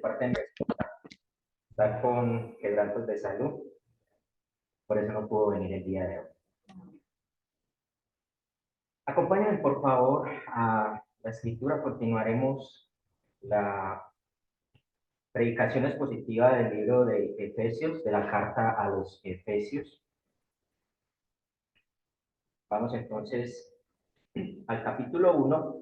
parte de mi esposa está con quebrantos de salud, por eso no pudo venir el día de hoy. Acompáñenme, por favor, a la escritura. Continuaremos la predicación expositiva del libro de Efesios, de la carta a los Efesios. Vamos entonces al capítulo 1.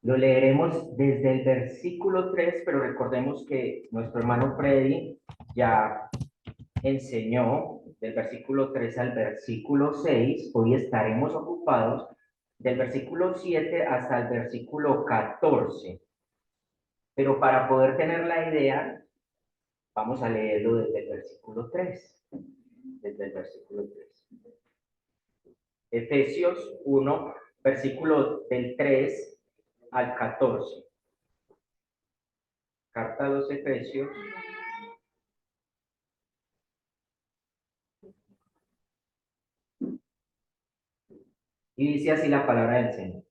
Lo leeremos desde el versículo 3, pero recordemos que nuestro hermano Freddy ya enseñó del versículo 3 al versículo 6. Hoy estaremos ocupados del versículo 7 hasta el versículo 14. Pero para poder tener la idea, vamos a leerlo desde el versículo 3. Desde el versículo 3. Efesios 1, versículo del 3 al 14. Carta a los Efesios. Y dice así la palabra del Señor.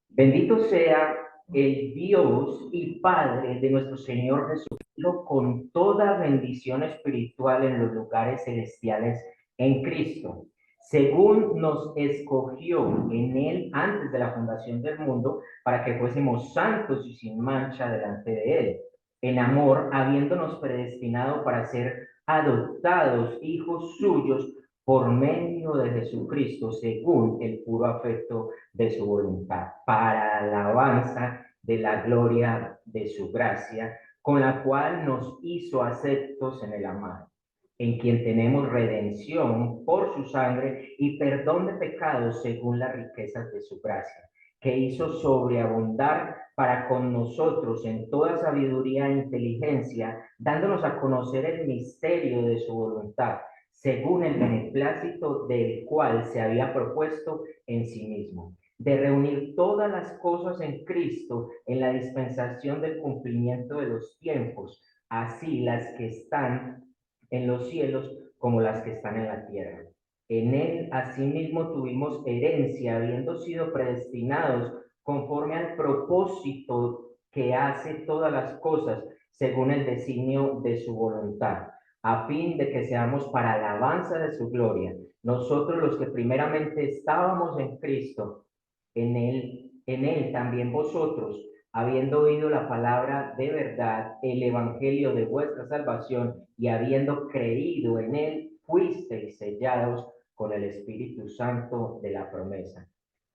Bendito sea el Dios y Padre de nuestro Señor Jesucristo, con toda bendición espiritual en los lugares celestiales en Cristo, según nos escogió en Él antes de la fundación del mundo, para que fuésemos santos y sin mancha delante de Él, en amor, habiéndonos predestinado para ser adoptados hijos suyos por medio de Jesucristo, según el puro afecto de su voluntad, para alabanza de la gloria de su gracia, con la cual nos hizo aceptos en el amado, en quien tenemos redención por su sangre y perdón de pecados según las riquezas de su gracia, que hizo sobreabundar para con nosotros en toda sabiduría e inteligencia, dándonos a conocer el misterio de su voluntad, según el beneplácito del cual se había propuesto en sí mismo, de reunir todas las cosas en Cristo en la dispensación del cumplimiento de los tiempos, así las que están en los cielos como las que están en la tierra. En él asimismo tuvimos herencia, habiendo sido predestinados conforme al propósito que hace todas las cosas según el designio de su voluntad, a fin de que seamos para alabanza de su gloria, nosotros los que primeramente estábamos en Cristo, en él también vosotros, habiendo oído la palabra de verdad, el evangelio de vuestra salvación, y habiendo creído en él, fuisteis sellados con el Espíritu Santo de la promesa,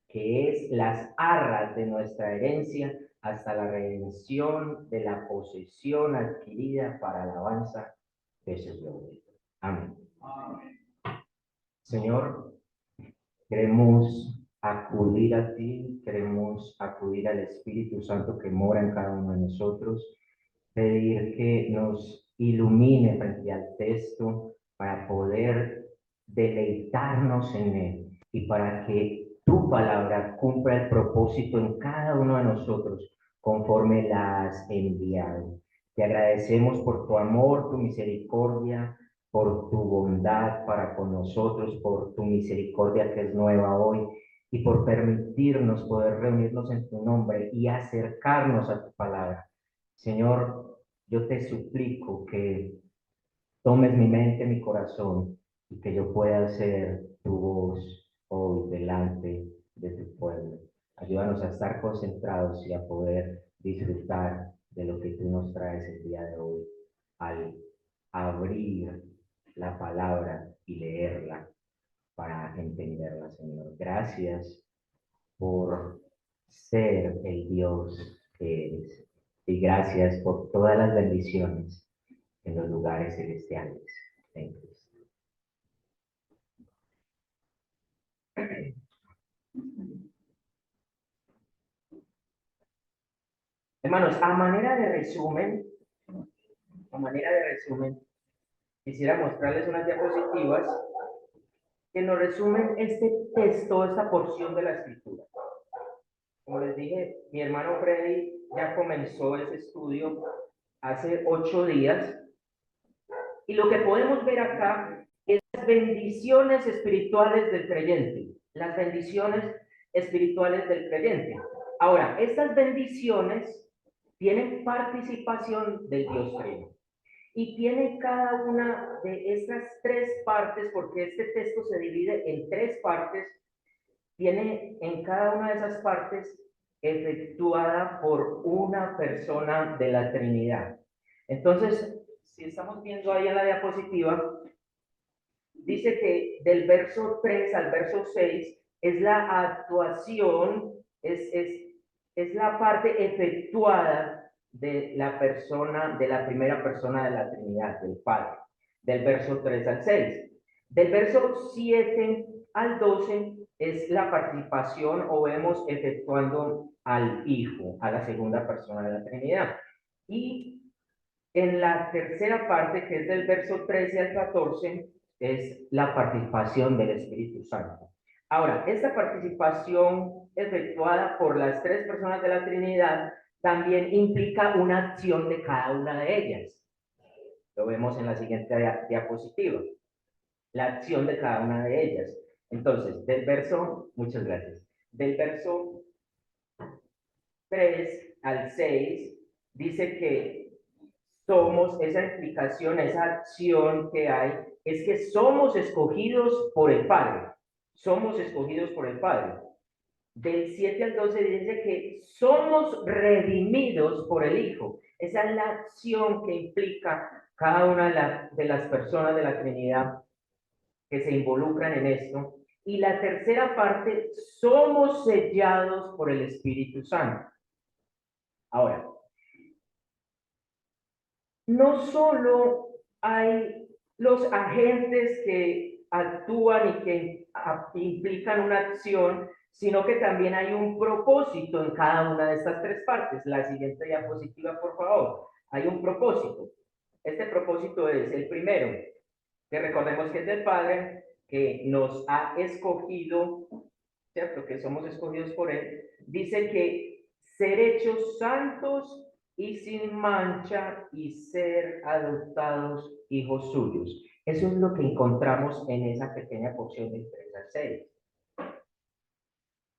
que es las arras de nuestra herencia hasta la redención de la posesión adquirida para alabanza de su gloria. Amén. Señor, queremos acudir a ti, queremos acudir al Espíritu Santo que mora en cada uno de nosotros, pedir que nos ilumine frente al texto para poder deleitarnos en él y para que tu palabra cumpla el propósito en cada uno de nosotros conforme la has enviado. Te agradecemos por tu amor, tu misericordia, por tu bondad para con nosotros, por tu misericordia que es nueva hoy y por permitirnos poder reunirnos en tu nombre y acercarnos a tu palabra. Señor, yo te suplico que tomes mi mente, mi corazón y que yo pueda ser tu voz hoy delante de tu pueblo. Ayúdanos a estar concentrados y a poder disfrutar de lo que tú nos traes el día de hoy al abrir la palabra y leerla para entenderla, Señor. Gracias por ser el Dios que eres. Y gracias por todas las bendiciones en los lugares celestiales en Cristo. Hermanos, a manera de resumen, quisiera mostrarles unas diapositivas que nos resumen este texto, esta porción de la Escritura. Como les dije, mi hermano Freddy ya comenzó ese estudio hace 8 días. Y lo que podemos ver acá es las bendiciones espirituales del creyente. Las bendiciones espirituales del creyente. Ahora, estas bendiciones tienen participación del Dios Trino. Y tiene cada una de estas tres partes, porque este texto se divide en tres partes, tiene en cada una de esas partes efectuada por una persona de la Trinidad. Entonces, si estamos viendo ahí en la diapositiva, dice que del verso 3 al verso 6 es la actuación, es la parte efectuada de la persona, de la primera persona de la Trinidad, del Padre, del verso 3 al 6. Del verso 7 al 12 es la participación o vemos efectuando al Hijo, a la segunda persona de la Trinidad. Y en la tercera parte, que es del verso 13 al 14, es la participación del Espíritu Santo. Ahora, esta participación efectuada por las tres personas de la Trinidad también implica una acción de cada una de ellas. Lo vemos en la siguiente diapositiva. La acción de cada una de ellas. Entonces, muchas gracias, del verso 3 al 6, dice que somos, esa implicación, esa acción que hay, es que somos escogidos por el Padre. Somos escogidos por el Padre. Del 7 al 12 dice que somos redimidos por el Hijo. Esa es la acción que implica cada una de las personas de la Trinidad que se involucran en esto. Y la tercera parte, somos sellados por el Espíritu Santo. Ahora, no solo hay los agentes que actúan y que implican una acción, sino que también hay un propósito en cada una de estas tres partes. La siguiente diapositiva, por favor. Hay un propósito. Este propósito es el primero, que recordemos que es del Padre, que nos ha escogido, ¿cierto? Que somos escogidos por Él. Dice que ser hechos santos y sin mancha y ser adoptados hijos suyos. Eso es lo que encontramos en esa pequeña porción del 3 al 6.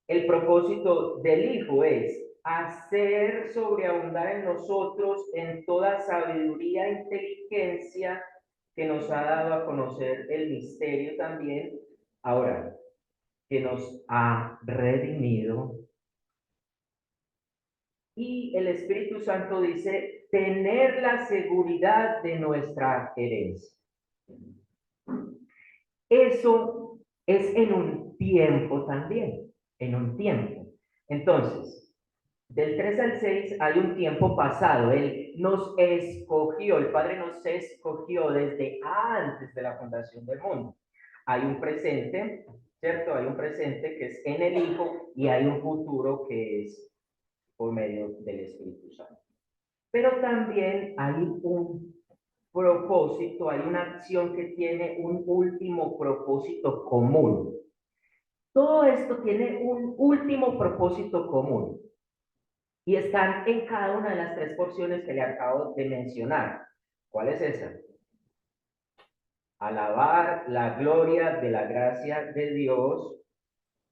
El propósito del Hijo es hacer sobreabundar en nosotros en toda sabiduría e inteligencia que nos ha dado a conocer el misterio también. Ahora, que nos ha redimido. Y el Espíritu Santo dice, tener la seguridad de nuestra herencia. Eso es en un tiempo también, en un tiempo. Entonces, del 3 al 6 hay un tiempo pasado. Él nos escogió, el Padre nos escogió desde antes de la fundación del mundo. Hay un presente, ¿cierto? Hay un presente que es en el Hijo y hay un futuro que es por medio del Espíritu Santo. Pero también hay un propósito, hay una acción que tiene un último propósito común. Todo esto tiene un último propósito común y están en cada una de las tres porciones que le acabo de mencionar. ¿Cuál es esa? Alabar la gloria de la gracia de Dios,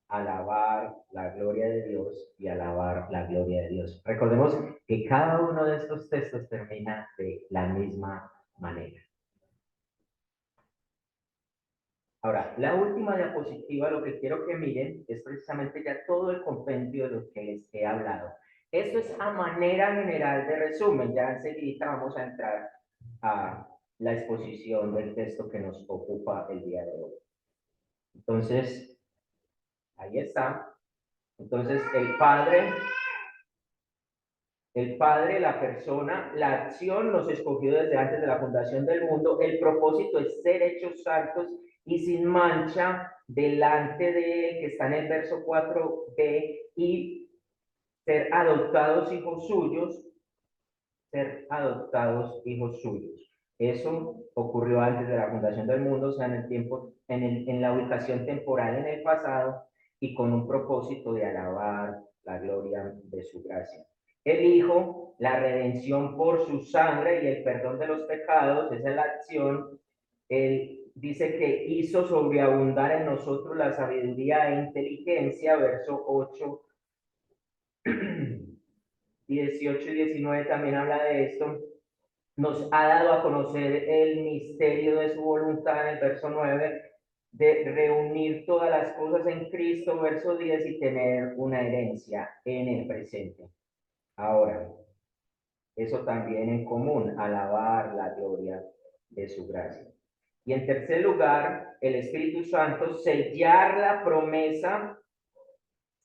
alabar la gloria de Dios y alabar la gloria de Dios. Recordemos que cada uno de estos textos termina de la misma manera. Ahora, la última diapositiva, lo que quiero que miren es precisamente ya todo el compendio de lo que les he hablado. Esto es a manera general de resumen. Ya enseguida vamos a entrar a la exposición del texto que nos ocupa el día de hoy. Entonces, ahí está. Entonces, el Padre, la persona, la acción nos escogió desde antes de la fundación del mundo. El propósito es ser hechos santos y sin mancha delante de Él, que está en el verso 4b, y ser adoptados hijos suyos, ser adoptados hijos suyos. Eso ocurrió antes de la fundación del mundo, o sea, en el tiempo, en la ubicación temporal en el pasado y con un propósito de alabar la gloria de su gracia. El Hijo, la redención por su sangre y el perdón de los pecados, esa es la acción. Él dice que hizo sobreabundar en nosotros la sabiduría e inteligencia, verso 8 18 y 19 también habla de esto. Nos ha dado a conocer el misterio de su voluntad en el verso 9, de reunir todas las cosas en Cristo, verso 10, y tener una herencia en el presente. Ahora, eso también en común, alabar la gloria de su gracia. Y en tercer lugar, el Espíritu Santo, sellar la promesa,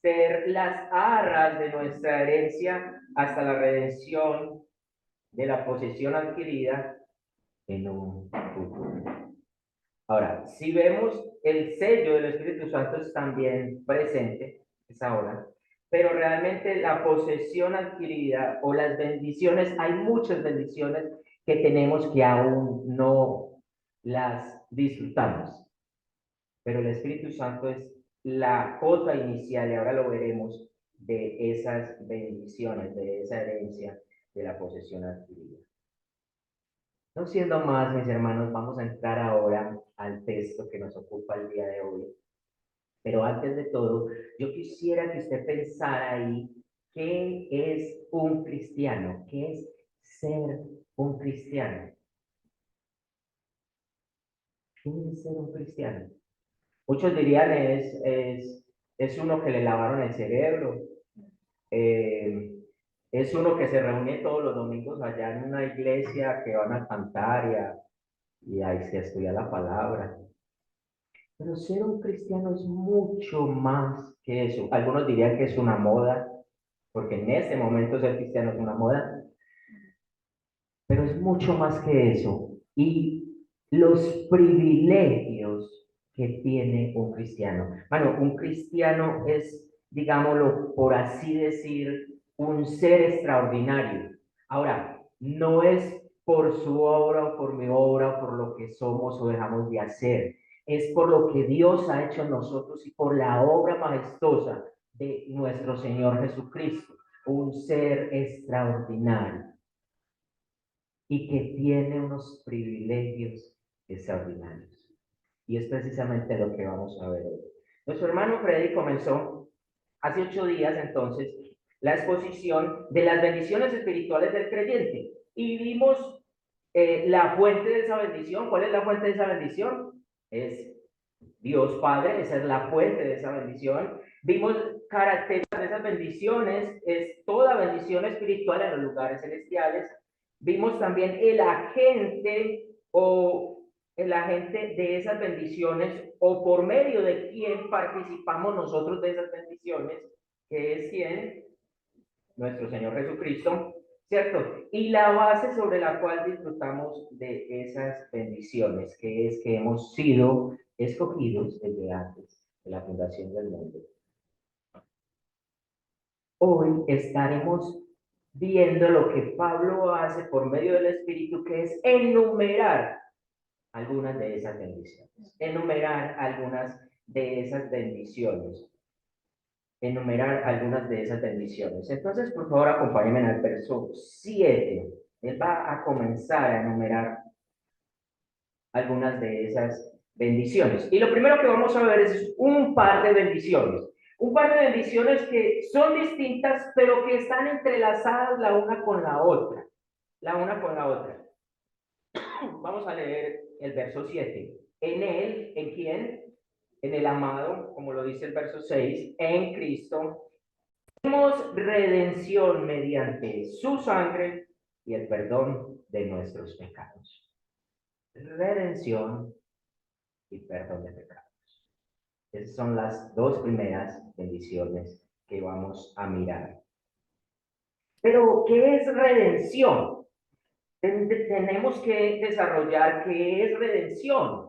ser las arras de nuestra herencia hasta la redención de la posesión adquirida en un futuro. Ahora, si vemos el sello del Espíritu Santo es también presente, es ahora, pero realmente la posesión adquirida o las bendiciones, hay muchas bendiciones que tenemos que aún no las disfrutamos, pero el Espíritu Santo es la cosa inicial, y ahora lo veremos, de esas bendiciones, de esa herencia de la posesión adquirida. No siendo más, mis hermanos, vamos a entrar ahora al texto que nos ocupa el día de hoy. Pero antes de todo, yo quisiera que usted pensara ahí, ¿qué es un cristiano? ¿Qué es ser un cristiano? ¿Qué es ser un cristiano? Muchos dirían es uno que le lavaron el cerebro, eh, es uno que se reúne todos los domingos allá en una iglesia que van a cantar y ahí se estudia la palabra. Pero ser un cristiano es mucho más que eso. Algunos dirían que es una moda, porque en este momento ser cristiano es una moda, pero es mucho más que eso. Y los privilegios que tiene un cristiano. Bueno, un cristiano es, digámoslo por así decir, un ser extraordinario. Ahora, no es por su obra o por mi obra o por lo que somos o dejamos de hacer. Es por lo que Dios ha hecho en nosotros y por la obra majestuosa de nuestro Señor Jesucristo. Un ser extraordinario y que tiene unos privilegios extraordinarios. Y es precisamente lo que vamos a ver hoy. Nuestro hermano Freddy comenzó hace 8 días entonces la exposición de las bendiciones espirituales del creyente y vimos la fuente de esa bendición. ¿Cuál es la fuente de esa bendición? Es Dios Padre, esa es la fuente de esa bendición. Vimos características de esas bendiciones, es toda bendición espiritual en los lugares celestiales. Vimos también el agente de esas bendiciones o por medio de quién participamos nosotros de esas bendiciones, que es quién, nuestro Señor Jesucristo, ¿cierto? Y la base sobre la cual disfrutamos de esas bendiciones, que es que hemos sido escogidos desde antes de la fundación del mundo. Hoy estaremos viendo lo que Pablo hace por medio del Espíritu, que es enumerar algunas de esas bendiciones, enumerar algunas de esas bendiciones, enumerar algunas de esas bendiciones. Entonces, por favor, acompáñenme al verso 7. Él va a comenzar a enumerar algunas de esas bendiciones. Y lo primero que vamos a ver es un par de bendiciones. Un par de bendiciones que son distintas, pero que están entrelazadas la una con la otra. La una con la otra. Vamos a leer el verso 7. En él, ¿en quién? En el amado, como lo dice el verso 6, en Cristo, tenemos redención mediante su sangre y el perdón de nuestros pecados. Redención y perdón de pecados. Esas son las dos primeras bendiciones que vamos a mirar. Pero, ¿qué es redención? Tenemos que desarrollar qué es redención.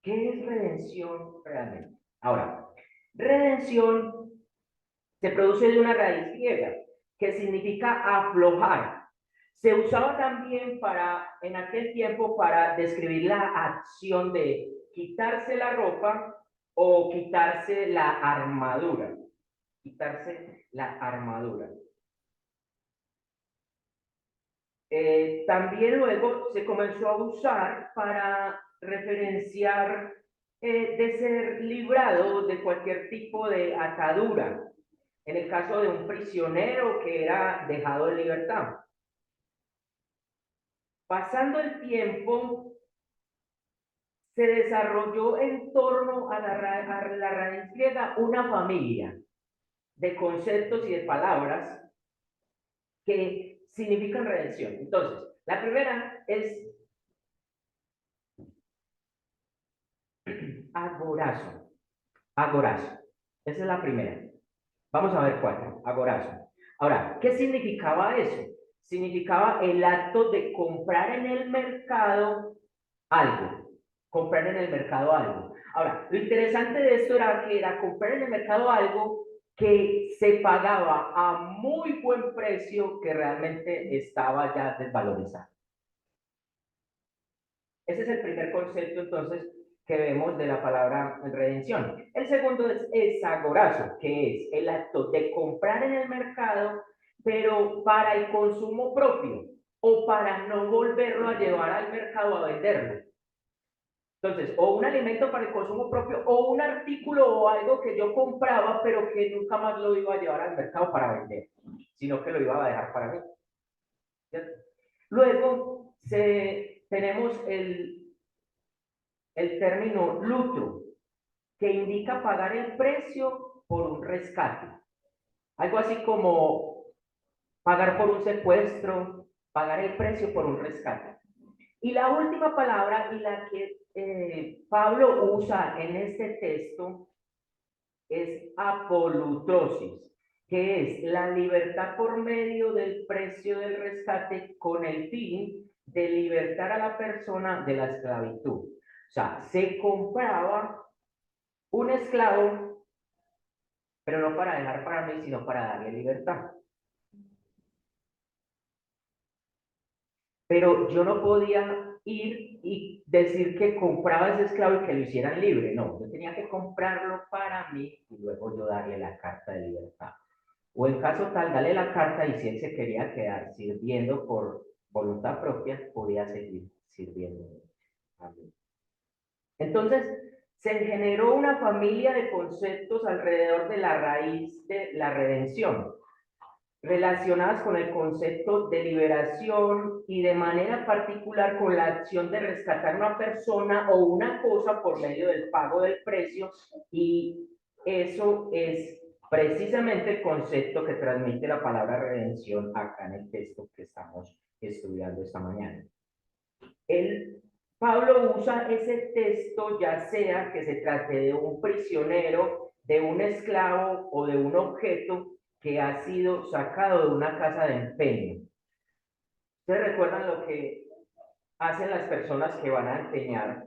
¿Qué es redención realmente? Ahora, redención se produce de una raíz griega que significa aflojar. Se usaba también en aquel tiempo para describir la acción de quitarse la ropa o quitarse la armadura. Quitarse la armadura. También luego se comenzó a usar para referenciar de ser librado de cualquier tipo de atadura. en el caso de un prisionero que era dejado en libertad. Pasando el tiempo, se desarrolló en torno a la raíz griega una familia de conceptos y de palabras que significan redención. Entonces, la primera es agorazo. Agorazo. Esa es la primera. Vamos a ver cuál. Agorazo. Ahora, ¿qué significaba eso? Significaba el acto de comprar en el mercado algo. Comprar en el mercado algo. Ahora, lo interesante de esto era que era comprar en el mercado algo que se pagaba a muy buen precio que realmente estaba ya desvalorizado. Ese es el primer concepto, entonces, que vemos de la palabra redención. El segundo es agorazo, que es el acto de comprar en el mercado, pero para el consumo propio o para no volverlo a llevar al mercado a venderlo. Entonces, o un alimento para el consumo propio, o un artículo o algo que yo compraba, pero que nunca más lo iba a llevar al mercado para vender, sino que lo iba a dejar para mí. ¿Cierto? Luego, tenemos el término lucro, que indica pagar el precio por un rescate. Algo así como pagar por un secuestro, pagar el precio por un rescate. Y la última palabra, y la que Pablo usa en este texto, es apolutrosis, que es la libertad por medio del precio del rescate con el fin de libertar a la persona de la esclavitud. O sea, se compraba un esclavo, pero no para dejar para mí, sino para darle libertad. Pero yo no podía ir y decir que compraba ese esclavo y que lo hicieran libre. No, yo tenía que comprarlo para mí y luego yo darle la carta de libertad. O en caso tal, darle la carta y si él se quería quedar sirviendo por voluntad propia, podía seguir sirviendo a mí. Entonces, se generó una familia de conceptos alrededor de la raíz de la redención, relacionadas con el concepto de liberación y de manera particular con la acción de rescatar una persona o una cosa por medio del pago del precio, y eso es precisamente el concepto que transmite la palabra redención acá en el texto que estamos estudiando esta mañana. Pablo usa ese texto ya sea que se trate de un prisionero, de un esclavo o de un objeto que ha sido sacado de una casa de empeño. ¿Ustedes recuerdan lo que hacen las personas que van a empeñar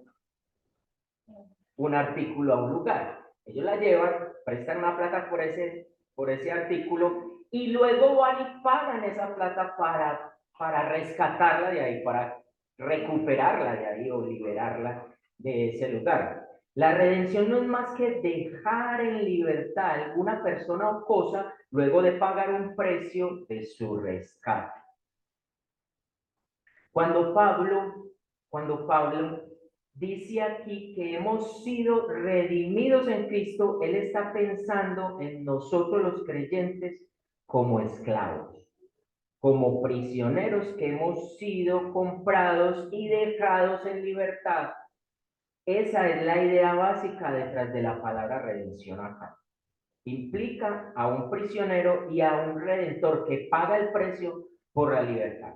un artículo a un lugar? Ellos la llevan, prestan una plata por ese artículo y luego van y pagan esa plata para rescatarla de ahí, para recuperarla de ahí o liberarla de ese lugar. La redención no es más que dejar en libertad a alguna persona o cosa luego de pagar un precio de su rescate. Cuando Pablo dice aquí que hemos sido redimidos en Cristo, él está pensando en nosotros los creyentes como esclavos, como prisioneros que hemos sido comprados y dejados en libertad. Esa es la idea básica detrás de la palabra redención acá. Implica a un prisionero y a un redentor que paga el precio por la libertad.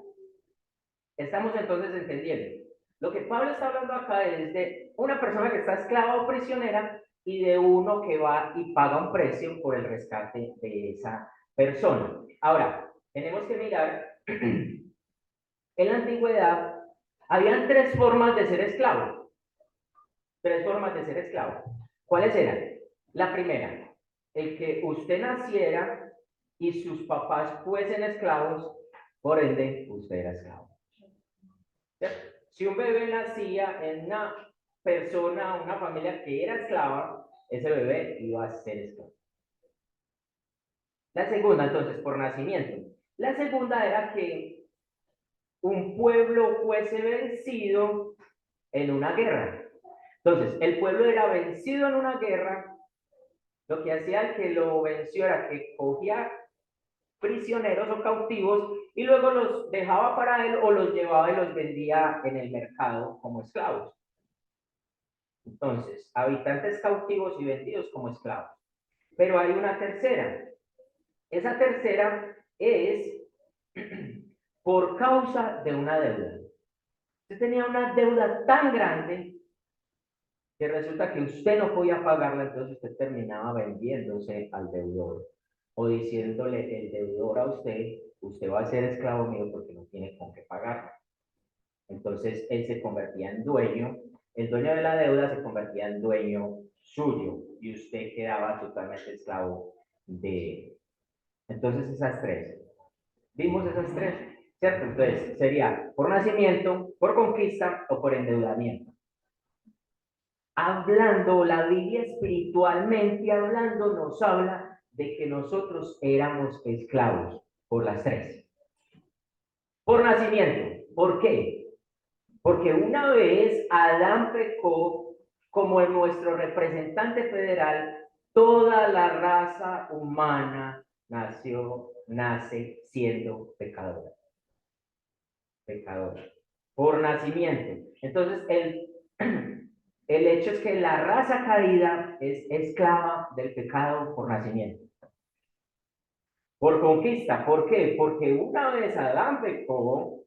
Estamos entonces entendiendo. Lo que Pablo está hablando acá es de una persona que está esclava o prisionera y de uno que va y paga un precio por el rescate de esa persona. Ahora, tenemos que mirar, en la antigüedad habían tres formas de ser esclavo. Tres formas de ser esclavo. ¿Cuáles eran? La primera, el que usted naciera y sus papás fuesen esclavos, por ende, usted era esclavo. Si un bebé nacía en una persona, una familia que era esclava, ese bebé iba a ser esclavo. La segunda, entonces, por nacimiento. La segunda era que un pueblo fuese vencido en una guerra. Entonces, el pueblo era vencido en una guerra Lo que hacía el que lo venció era que cogía prisioneros o cautivos y luego los dejaba para él o los llevaba y los vendía en el mercado como esclavos. Entonces, habitantes cautivos y vendidos como esclavos. Pero hay una tercera. Esa tercera es por causa de una deuda. Usted tenía una deuda tan grande que resulta que usted no podía pagarla, entonces usted terminaba vendiéndose al deudor o diciéndole el deudor a usted, usted va a ser esclavo mío porque no tiene con qué pagar. Entonces él se convertía en dueño, el dueño de la deuda se convertía en dueño suyo y usted quedaba totalmente esclavo de él. Entonces esas tres, vimos esas tres, ¿cierto? Entonces sería por nacimiento, por conquista o por endeudamiento. Hablando, la Biblia espiritualmente hablando nos habla de que nosotros éramos esclavos por las tres. Por nacimiento, ¿por qué? Porque una vez Adán pecó como nuestro representante federal, toda la raza humana nace siendo pecadora. Pecadora. Por nacimiento. Entonces, el hecho es que la raza caída es esclava del pecado por nacimiento. Por conquista, ¿por qué? Porque una vez Adán pecó,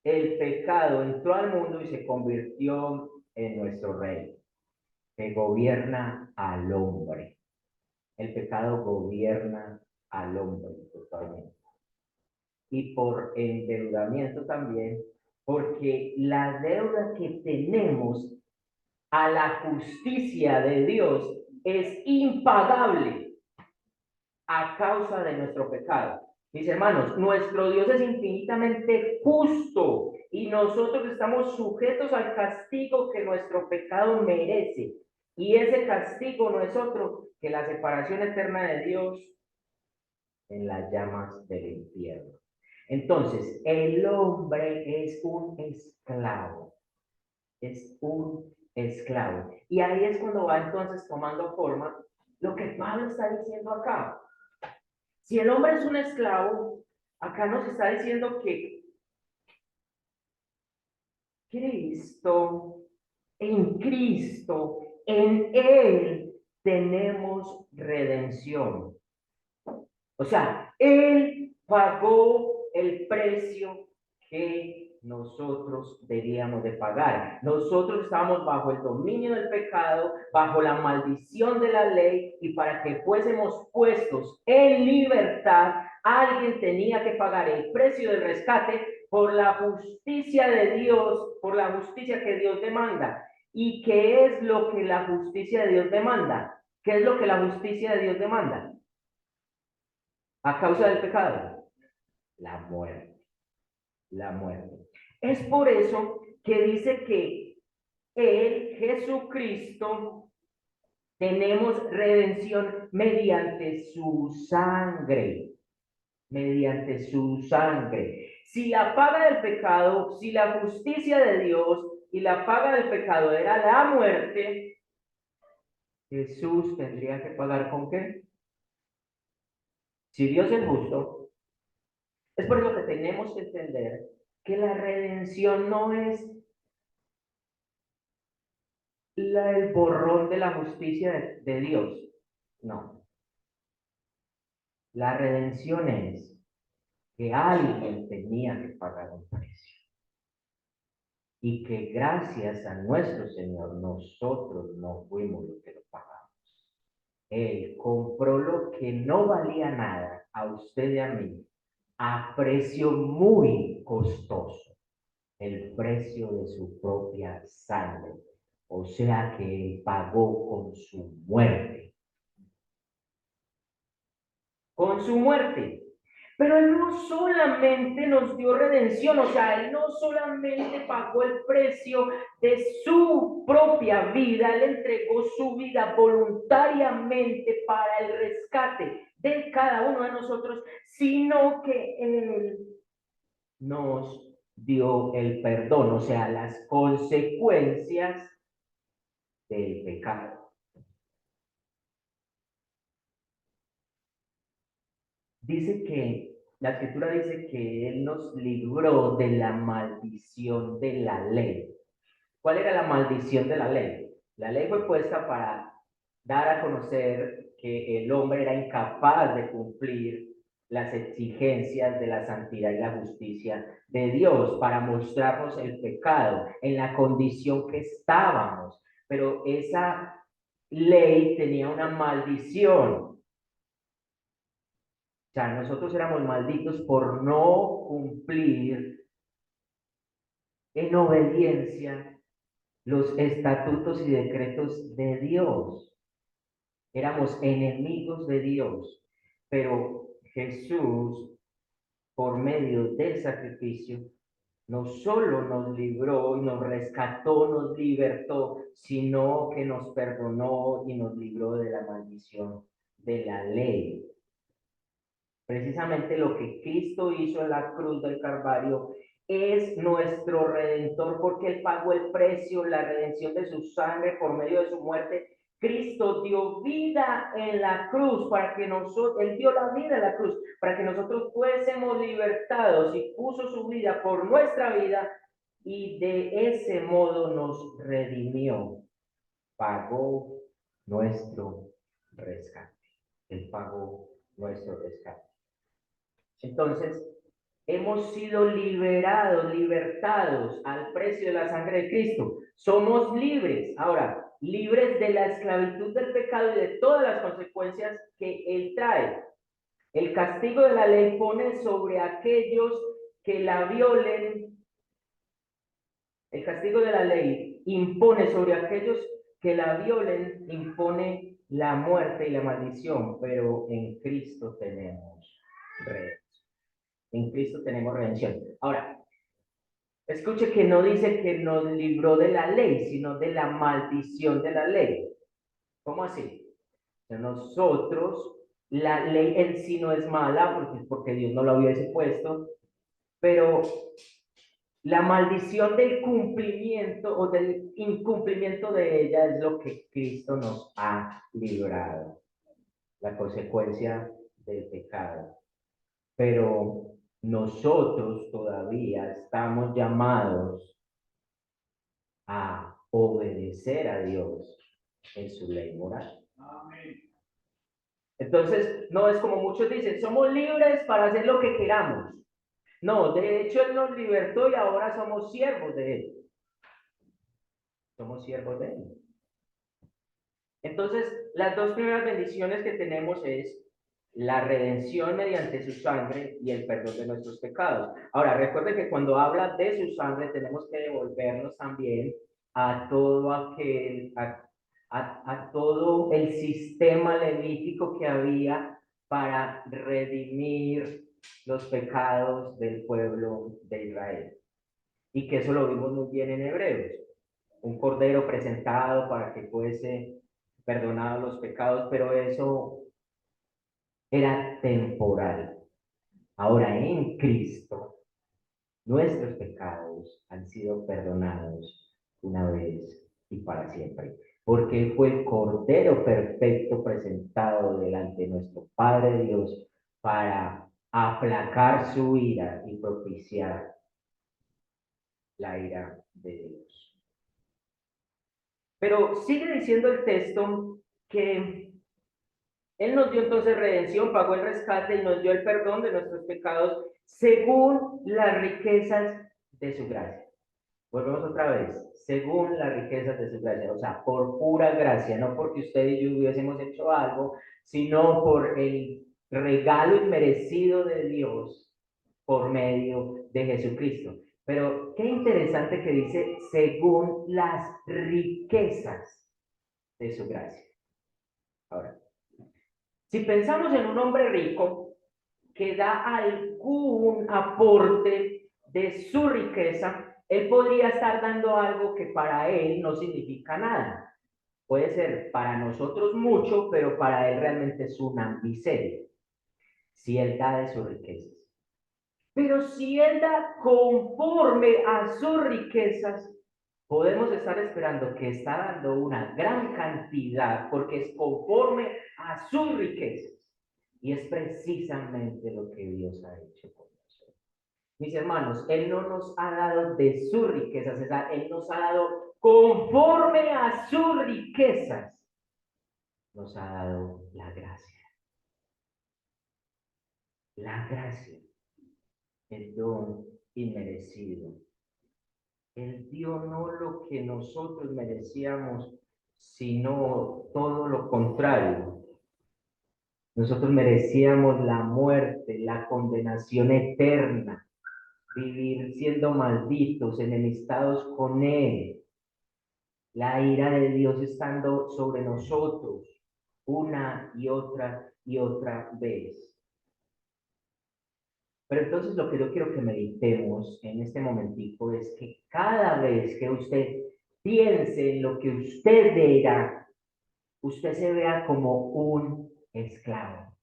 el pecado entró al mundo y se convirtió en nuestro rey, que gobierna al hombre. El pecado gobierna al hombre totalmente. Y por endeudamiento también, porque la deuda que tenemos a la justicia de Dios es impagable a causa de nuestro pecado. Mis hermanos, nuestro Dios es infinitamente justo y nosotros estamos sujetos al castigo que nuestro pecado merece. Y ese castigo no es otro que la separación eterna de Dios en las llamas del infierno. Entonces, el hombre es un esclavo, es un esclavo. Y ahí es cuando va entonces tomando forma lo que Pablo está diciendo acá. Si el hombre es un esclavo, acá nos está diciendo que Cristo, en Él tenemos redención. O sea, Él pagó el precio que nosotros debíamos de pagar. Nosotros estábamos bajo el dominio del pecado, bajo la maldición de la ley, y para que fuésemos puestos en libertad, alguien tenía que pagar el precio del rescate por la justicia de Dios, por la justicia que Dios demanda. ¿Y qué es lo que la justicia de Dios demanda? ¿Qué es lo que la justicia de Dios demanda? A causa del pecado, la muerte, la muerte. Es por eso que dice que en Jesucristo tenemos redención mediante su sangre, mediante su sangre. Si la paga del pecado, si la justicia de Dios y la paga del pecado era la muerte, Jesús tendría que pagar ¿con qué? Si Dios es justo, es por eso que tenemos que entender que la redención no es el borrón de la justicia de Dios. No. La redención es que alguien tenía que pagar un precio. Y que gracias a nuestro Señor nosotros no fuimos los que lo pagamos. Él compró lo que no valía nada a usted y a mí a precio muy costoso. El precio de su propia sangre. O sea que él pagó con su muerte. Con su muerte. Pero él no solamente nos dio redención, o sea, él no solamente pagó el precio de su propia vida, él entregó su vida voluntariamente para el rescate de cada uno de nosotros, sino que él nos dio el perdón, o sea, las consecuencias del pecado. Dice que, la escritura dice que Él nos libró de la maldición de la ley. ¿Cuál era la maldición de la ley? La ley fue puesta para dar a conocer que el hombre era incapaz de cumplir las exigencias de la santidad y la justicia de Dios, para mostrarnos el pecado en la condición que estábamos. Pero esa ley tenía una maldición. O sea, nosotros éramos malditos por no cumplir en obediencia los estatutos y decretos de Dios. Éramos enemigos de Dios, pero Jesús, por medio del sacrificio, no solo nos libró y nos rescató, nos libertó, sino que nos perdonó y nos libró de la maldición de la ley. Precisamente lo que Cristo hizo en la cruz del Calvario es nuestro redentor, porque Él pagó el precio, la redención de su sangre por medio de su muerte. Cristo dio vida en la cruz para que nosotros, Él dio la vida en la cruz para que nosotros fuésemos libertados, y puso su vida por nuestra vida, y de ese modo nos redimió, pagó nuestro rescate. Él pagó nuestro rescate. Entonces, hemos sido liberados, libertados al precio de la sangre de Cristo. Somos libres. Ahora, libres de la esclavitud del pecado y de todas las consecuencias que él trae. El castigo de la ley pone sobre aquellos que la violen. El castigo de la ley impone sobre aquellos que la violen, impone la muerte y la maldición, pero en Cristo tenemos redención. En Cristo tenemos redención. Ahora, escuche que no dice que nos libró de la ley, sino de la maldición de la ley. ¿Cómo así? O sea, nosotros, la ley en sí no es mala, porque Dios no la hubiese puesto, pero la maldición del cumplimiento o del incumplimiento de ella es lo que Cristo nos ha librado, la consecuencia del pecado. Pero nosotros todavía estamos llamados a obedecer a Dios en su ley moral. Entonces, no es como muchos dicen, somos libres para hacer lo que queramos. No, de hecho, Él nos libertó y ahora somos siervos de Él. Somos siervos de Él. Entonces, las dos primeras bendiciones que tenemos es la redención mediante su sangre y el perdón de nuestros pecados. Ahora, recuerde que cuando habla de su sangre tenemos que devolvernos también a todo a todo el sistema levítico que había para redimir los pecados del pueblo de Israel. Y que eso lo vimos muy bien en Hebreos. Un cordero presentado para que fuese perdonados los pecados, pero eso era temporal. Ahora en Cristo, nuestros pecados han sido perdonados una vez y para siempre, porque Él fue el Cordero perfecto presentado delante de nuestro Padre Dios para aplacar su ira y propiciar la ira de Dios. Pero sigue diciendo el texto que Él nos dio entonces redención, pagó el rescate y nos dio el perdón de nuestros pecados según las riquezas de su gracia. Volvemos otra vez, según las riquezas de su gracia, o sea, por pura gracia, no porque usted y yo hubiésemos hecho algo, sino por el regalo inmerecido de Dios por medio de Jesucristo. Pero qué interesante que dice, según las riquezas de su gracia. Ahora, si pensamos en un hombre rico que da algún aporte de su riqueza, él podría estar dando algo que para él no significa nada. Puede ser para nosotros mucho, pero para él realmente es una miseria, si él da de sus riquezas. Pero si él da conforme a sus riquezas, podemos estar esperando que está dando una gran cantidad porque es conforme a sus riquezas. Y es precisamente lo que Dios ha hecho con nosotros. Mis hermanos, Él no nos ha dado de sus riquezas, Él nos ha dado conforme a sus riquezas, nos ha dado la gracia. La gracia, el don inmerecido. Él dio no lo que nosotros merecíamos, sino todo lo contrario. Nosotros merecíamos la muerte, la condenación eterna, vivir siendo malditos, enemistados con Él, la ira de Dios estando sobre nosotros una y otra vez. Pero entonces lo que yo quiero que meditemos en este momentico es que cada vez que usted piense en lo que usted era, usted se vea como un esclavo.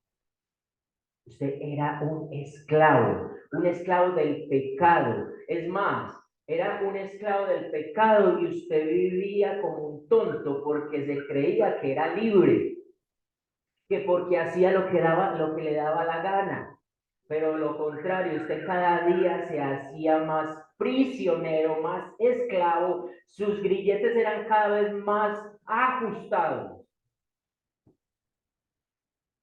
Usted era un esclavo del pecado. Es más, era un esclavo del pecado y usted vivía como un tonto porque se creía que era libre, que porque hacía lo que le daba la gana. Pero lo contrario, usted cada día se hacía más prisionero, más esclavo, sus grilletes eran cada vez más ajustados.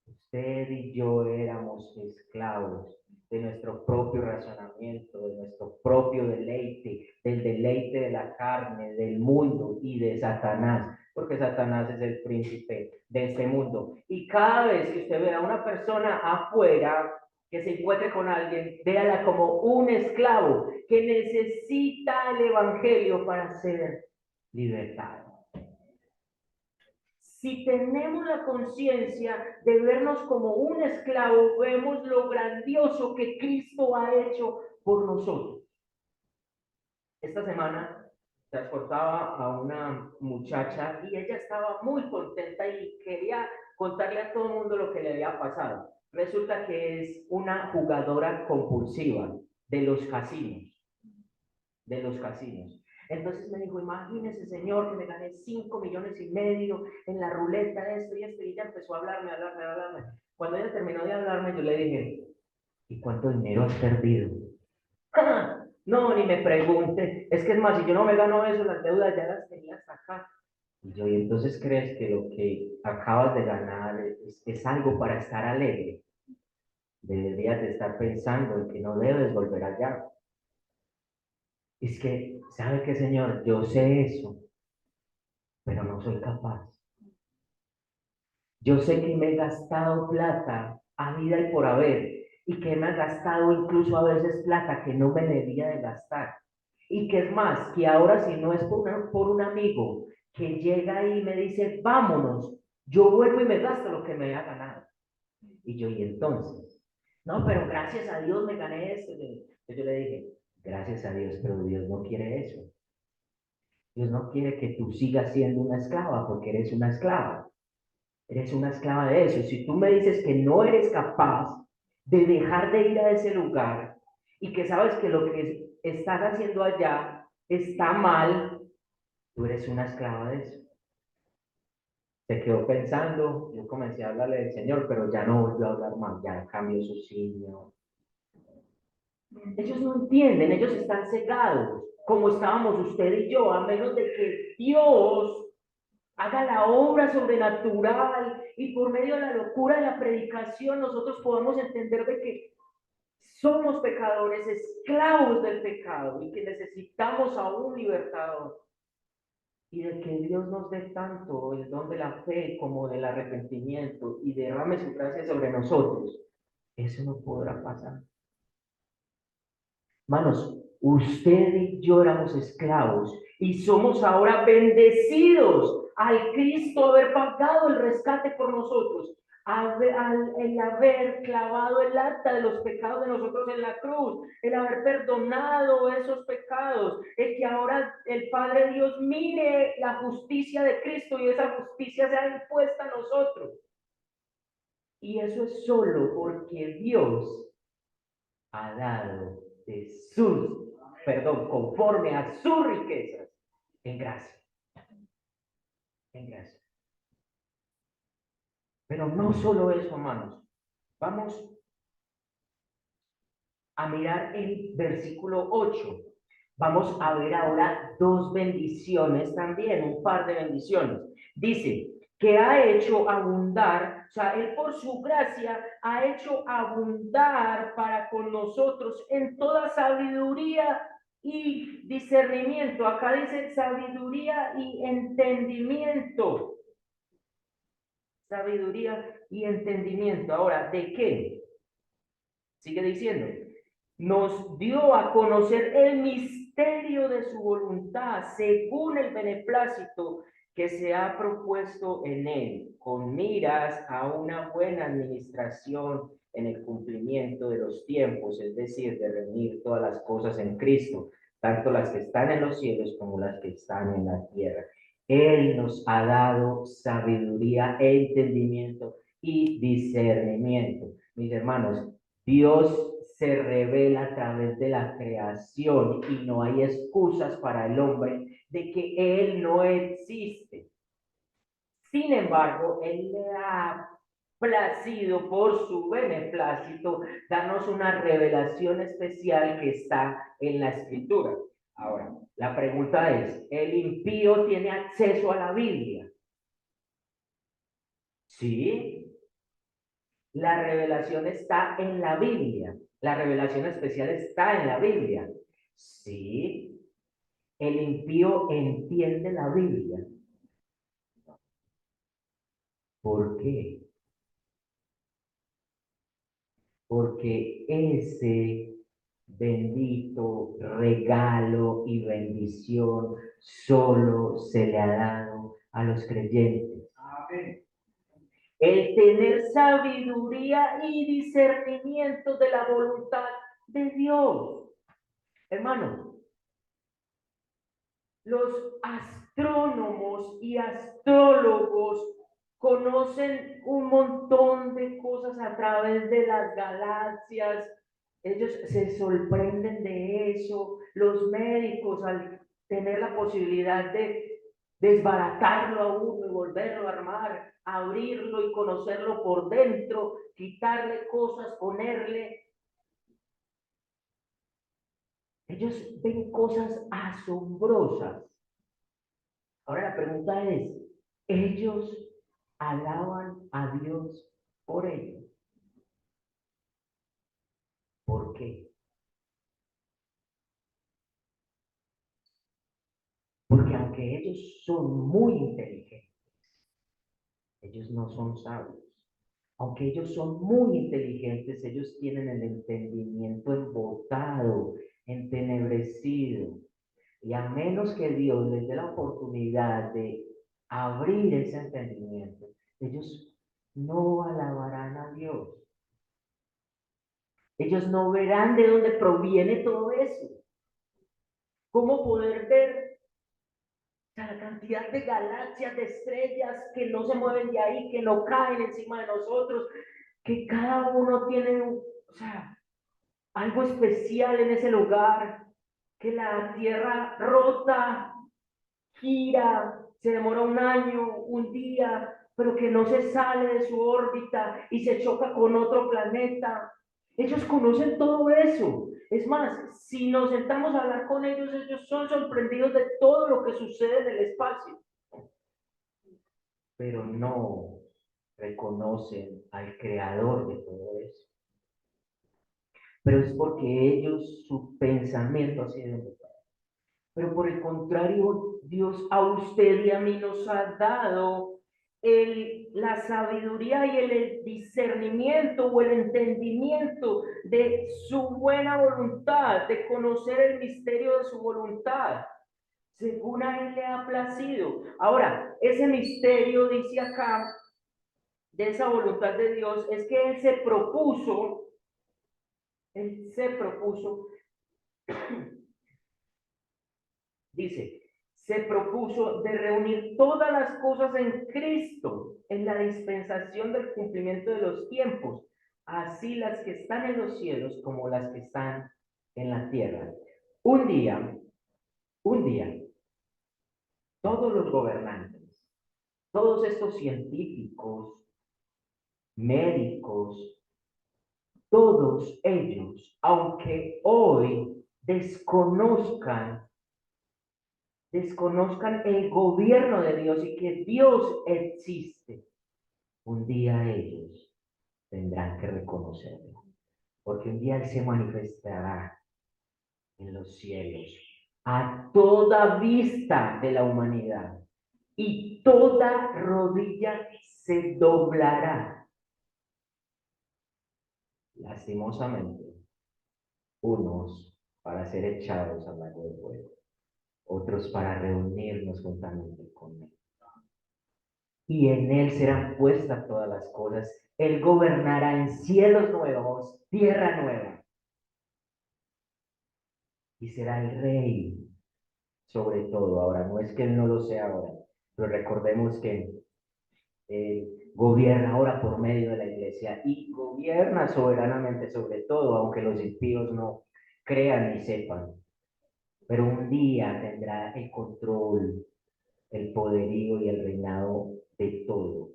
Usted y yo éramos esclavos de nuestro propio razonamiento, de nuestro propio deleite, del deleite de la carne, del mundo y de Satanás, porque Satanás es el príncipe de este mundo. Y cada vez que usted vea a una persona afuera que se encuentre con alguien, véala como un esclavo que necesita el evangelio para ser libertado. Si tenemos la conciencia de vernos como un esclavo, vemos lo grandioso que Cristo ha hecho por nosotros. Esta semana transportaba a una muchacha y ella estaba muy contenta y quería contarle a todo el mundo lo que le había pasado. Resulta que es una jugadora compulsiva de los casinos, de los casinos. Entonces me dijo, imagínese, señor, que me gané 5,5 millones en la ruleta, esto y esto, y ella empezó a hablarme. Cuando ella terminó de hablarme, yo le dije, ¿y cuánto dinero has perdido? No, ni me pregunte, es que es más, si yo no me gano eso, las deudas ya las tenías acá. Y yo, ¿y entonces crees que lo que acabas de ganar es algo para estar alegre? Deberías de estar pensando en que no debes volver allá. Es que, ¿sabe qué, señor? Yo sé eso, pero no soy capaz. Yo sé que me he gastado plata a vida y por haber, y que me he gastado incluso a veces plata que no me debía de gastar. Y que es más, que ahora si no es por un amigo que llega y me dice, vámonos, yo vuelvo y me gasto lo que me haya ganado. Y yo, ¿y entonces? No, pero gracias a Dios me gané esto. Yo le dije, gracias a Dios, pero Dios no quiere eso. Dios no quiere que tú sigas siendo una esclava porque eres una esclava. Eres una esclava de eso. Si tú me dices que no eres capaz de dejar de ir a ese lugar y que sabes que lo que estás haciendo allá está mal, tú eres una esclava de eso. Se quedó pensando, yo comencé a hablarle del Señor, pero ya no volvió a hablar más, ya cambió su signo. Ellos no entienden, ellos están cegados, como estábamos usted y yo, a menos de que Dios haga la obra sobrenatural y por medio de la locura de la predicación nosotros podamos entender de que somos pecadores, esclavos del pecado y que necesitamos a un libertador y de que Dios nos dé tanto el don de la fe como del arrepentimiento y derrame su gracia sobre nosotros. Eso no podrá pasar. Manos, usted y yo éramos esclavos y somos ahora bendecidos al Cristo haber pagado el rescate por nosotros, el haber clavado el acta de los pecados de nosotros en la cruz, el haber perdonado esos pecados, el que ahora el Padre Dios mire la justicia de Cristo y esa justicia sea impuesta a nosotros. Y eso es solo porque Dios ha dado de sus, perdón, conforme a sus riquezas, en gracia, en gracia. Pero no solo eso, hermanos. Vamos a mirar el versículo 8. Vamos a ver ahora dos bendiciones también, un par de bendiciones. Dice que ha hecho abundar, o sea, Él por su gracia ha hecho abundar para con nosotros en toda sabiduría y discernimiento. Acá dice sabiduría y entendimiento. Sabiduría y entendimiento. Ahora, ¿de qué? Sigue diciendo, nos dio a conocer el misterio de su voluntad según el beneplácito que se ha propuesto en él, con miras a una buena administración en el cumplimiento de los tiempos, es decir, de reunir todas las cosas en Cristo, tanto las que están en los cielos como las que están en la tierra. Él nos ha dado sabiduría, entendimiento y discernimiento. Mis hermanos, Dios se revela a través de la creación y no hay excusas para el hombre de que Él no existe. Sin embargo, Él le ha placido por su beneplácito darnos una revelación especial que está en la Escritura. Ahora, la pregunta es, ¿el impío tiene acceso a la Biblia? Sí, la revelación está en la Biblia. La revelación especial está en la Biblia. Sí, el impío entiende la Biblia. ¿Por qué? Porque ese bendito regalo y bendición solo se le ha dado a los creyentes. Amén. El tener sabiduría y discernimiento de la voluntad de Dios. Hermano, los astrónomos y astrólogos conocen un montón de cosas a través de las galaxias. Ellos se sorprenden de eso. Los médicos, al tener la posibilidad de desbaratarlo a uno y volverlo a armar, abrirlo y conocerlo por dentro, quitarle cosas, ponerle. Ellos ven cosas asombrosas. Ahora la pregunta es, ¿ellos alaban a Dios por ello? ¿Por qué? Porque aunque ellos son muy inteligentes, ellos no son sabios. Aunque ellos son muy inteligentes, ellos tienen el entendimiento embotado, entenebrecido. Y a menos que Dios les dé la oportunidad de abrir ese entendimiento, ellos no alabarán a Dios. Ellos no verán de dónde proviene todo eso. ¿Cómo poder ver la cantidad de galaxias, de estrellas que no se mueven de ahí, que no caen encima de nosotros, que cada uno tiene, o sea, algo especial en ese lugar, que la Tierra rota, gira, se demora un año, un día, pero que no se sale de su órbita y se choca con otro planeta? Ellos conocen todo eso. Es más, si nos sentamos a hablar con ellos, ellos son sorprendidos de todo lo que sucede en el espacio, pero no reconocen al creador de todo eso. Pero es porque ellos, su pensamiento ha sido embotado. Pero por el contrario, Dios a usted y a mí nos ha dado la sabiduría y el discernimiento o el entendimiento de su buena voluntad, de conocer el misterio de su voluntad, según a Él le ha placido. Ahora, ese misterio, dice acá, de esa voluntad de Dios, es que Él se propuso dice, se propuso de reunir todas las cosas en Cristo, en la dispensación del cumplimiento de los tiempos, así las que están en los cielos como las que están en la tierra. Un día, un día, todos los gobernantes, todos estos científicos, médicos, todos ellos, aunque hoy desconozcan el gobierno de Dios y que Dios existe, un día ellos tendrán que reconocerlo, porque un día Él se manifestará en los cielos a toda vista de la humanidad y toda rodilla se doblará. Lastimosamente, unos para ser echados al lago de fuego, otros para reunirnos juntamente con Él. Y en Él serán puestas todas las cosas. Él gobernará en cielos nuevos, tierra nueva, y será el rey sobre todo. Ahora, no es que Él no lo sea ahora, pero recordemos que gobierna ahora por medio de la iglesia y gobierna soberanamente sobre todo, aunque los impíos no crean ni sepan. Pero un día tendrá el control, el poderío y el reinado de todo,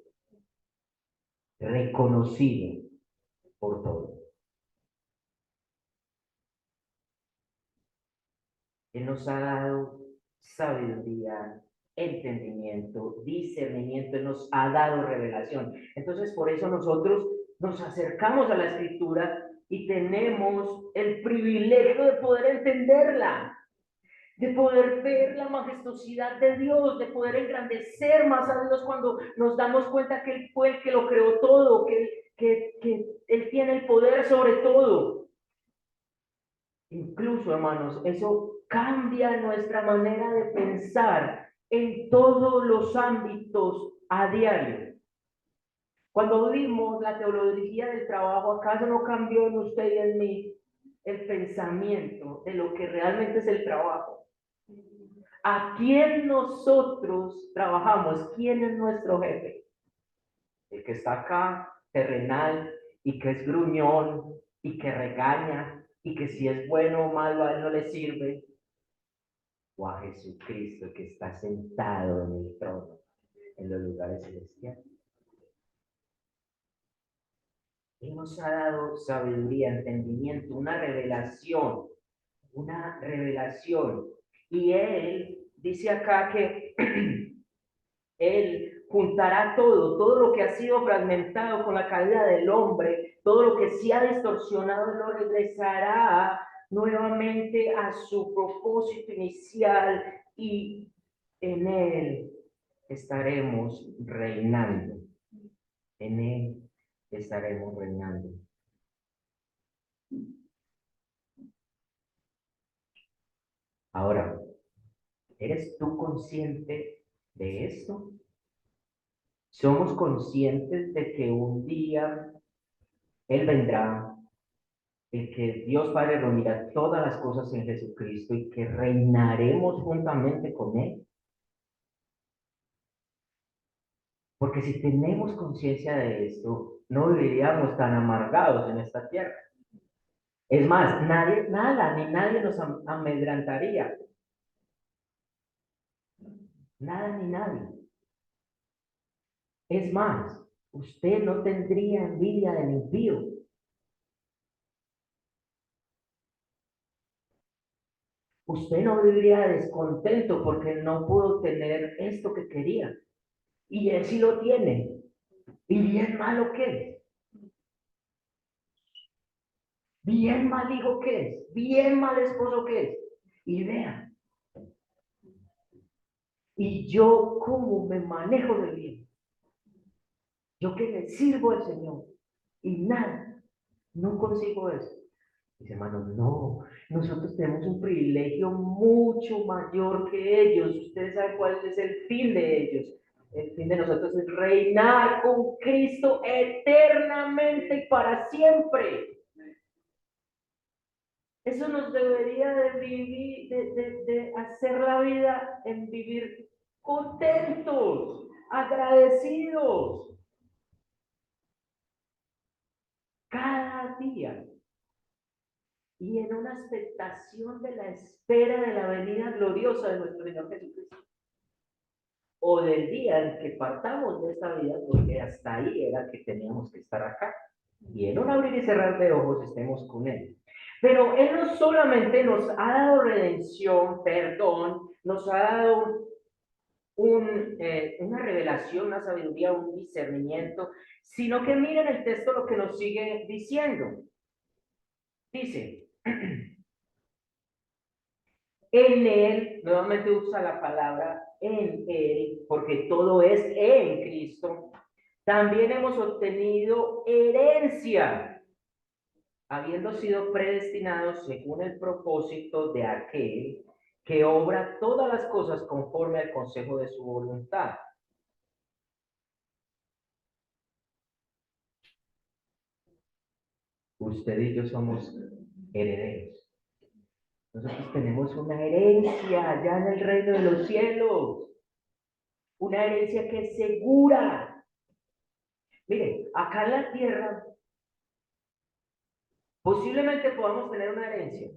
reconocido por todo. Él nos ha dado sabiduría, entendimiento, discernimiento, Él nos ha dado revelación. Entonces, por eso nosotros nos acercamos a la escritura y tenemos el privilegio de poder entenderla, de poder ver la majestuosidad de Dios, de poder engrandecer más a Dios cuando nos damos cuenta que Él fue el que lo creó todo, que Él tiene el poder sobre todo. Incluso, hermanos, eso cambia nuestra manera de pensar en todos los ámbitos a diario. Cuando vimos la teología del trabajo, ¿acaso no cambió en usted y en mí el pensamiento de lo que realmente es el trabajo? ¿A quién nosotros trabajamos? ¿Quién es nuestro jefe? El que está acá, terrenal, y que es gruñón, y que regaña, y que si es bueno o malo a él no le sirve. O a Jesucristo que está sentado en el trono, en los lugares celestiales. Él nos ha dado sabiduría, entendimiento, una revelación. Y Él dice acá que Él juntará todo lo que ha sido fragmentado con la caída del hombre, todo lo que se ha distorsionado, lo regresará nuevamente a su propósito inicial y en Él estaremos reinando. En Él estaremos reinando. Ahora, ¿eres tú consciente de esto? ¿Somos conscientes de que un día Él vendrá, el que Dios Padre reunirá todas las cosas en Jesucristo y que reinaremos juntamente con Él? Porque si tenemos conciencia de esto, no viviríamos tan amargados en esta tierra. Es más, nada ni nadie nos amedrentaría. Nada ni nadie. Es más, usted no tendría envidia del impío. Usted no viviría descontento porque no pudo tener esto que quería. Y él sí lo tiene. ¿Y bien malo qué es? Bien mal hijo que es. Bien mal esposo que es. Y vean, y yo cómo me manejo de bien. Yo que le sirvo al Señor. Y nada, no consigo eso. Dice, hermano, no, nosotros tenemos un privilegio mucho mayor que ellos. Ustedes saben cuál es el fin de ellos. El fin de nosotros es reinar con Cristo eternamente y para siempre. Eso nos debería de vivir, de hacer la vida en vivir contentos, agradecidos, cada día. Y en una expectación de la espera de la venida gloriosa de nuestro Señor Jesucristo. O del día en que partamos de esta vida, porque hasta ahí era que teníamos que estar acá. y en un abrir y cerrar de ojos estemos con Él. Pero Él no solamente nos ha dado redención, perdón, nos ha dado una revelación, una sabiduría, un discernimiento, sino que miren el texto lo que nos sigue diciendo. Dice, en Él, nuevamente usa la palabra en Él, porque todo es en Cristo, también hemos obtenido herencia, habiendo sido predestinados según el propósito de aquel que obra todas las cosas conforme al consejo de su voluntad. Usted y yo somos herederos. Nosotros tenemos una herencia allá en el reino de los cielos, una herencia que es segura. Mire, acá en la tierra posiblemente podamos tener una herencia.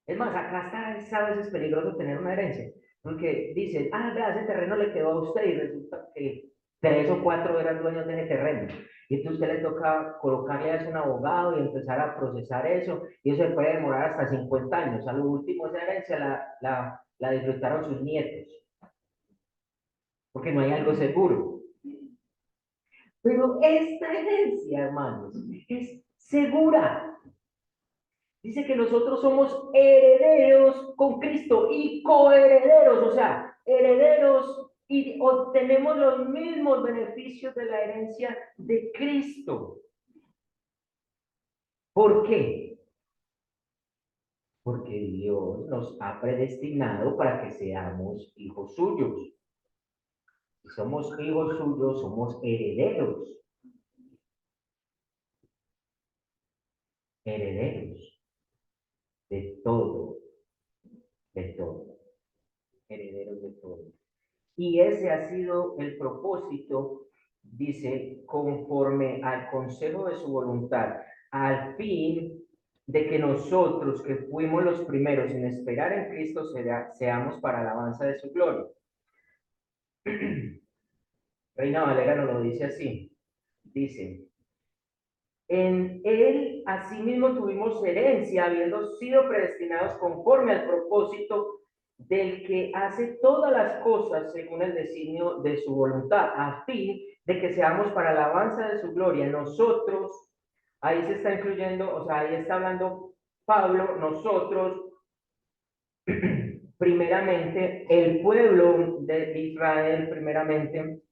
Es más, acá está a veces peligroso tener una herencia, porque dicen, ah, vea, ese terreno le quedó a usted y resulta que 3 o 4 eran dueños de ese terreno. Y entonces usted le toca colocarle a un abogado y empezar a procesar eso, y eso se puede demorar hasta 50 años. A lo último, esa herencia la disfrutaron sus nietos, porque no hay algo seguro. Pero esta herencia, hermanos, es segura. Dice que nosotros somos herederos con Cristo y coherederos, o sea, herederos y obtenemos los mismos beneficios de la herencia de Cristo. ¿Por qué? Porque Dios nos ha predestinado para que seamos hijos suyos. Si somos hijos suyos, somos herederos. Herederos de todo, de todo. Herederos de todo. Y ese ha sido el propósito, dice, conforme al consejo de su voluntad, al fin de que nosotros, que fuimos los primeros en esperar en Cristo, seamos para alabanza de su gloria. Reina Valera nos lo dice así. Dice, en él asimismo tuvimos herencia, habiendo sido predestinados conforme al propósito del que hace todas las cosas según el designio de su voluntad, a fin de que seamos para alabanza de su gloria. Nosotros, ahí se está incluyendo, o sea, ahí está hablando Pablo, nosotros, primeramente, el pueblo de Israel, primeramente,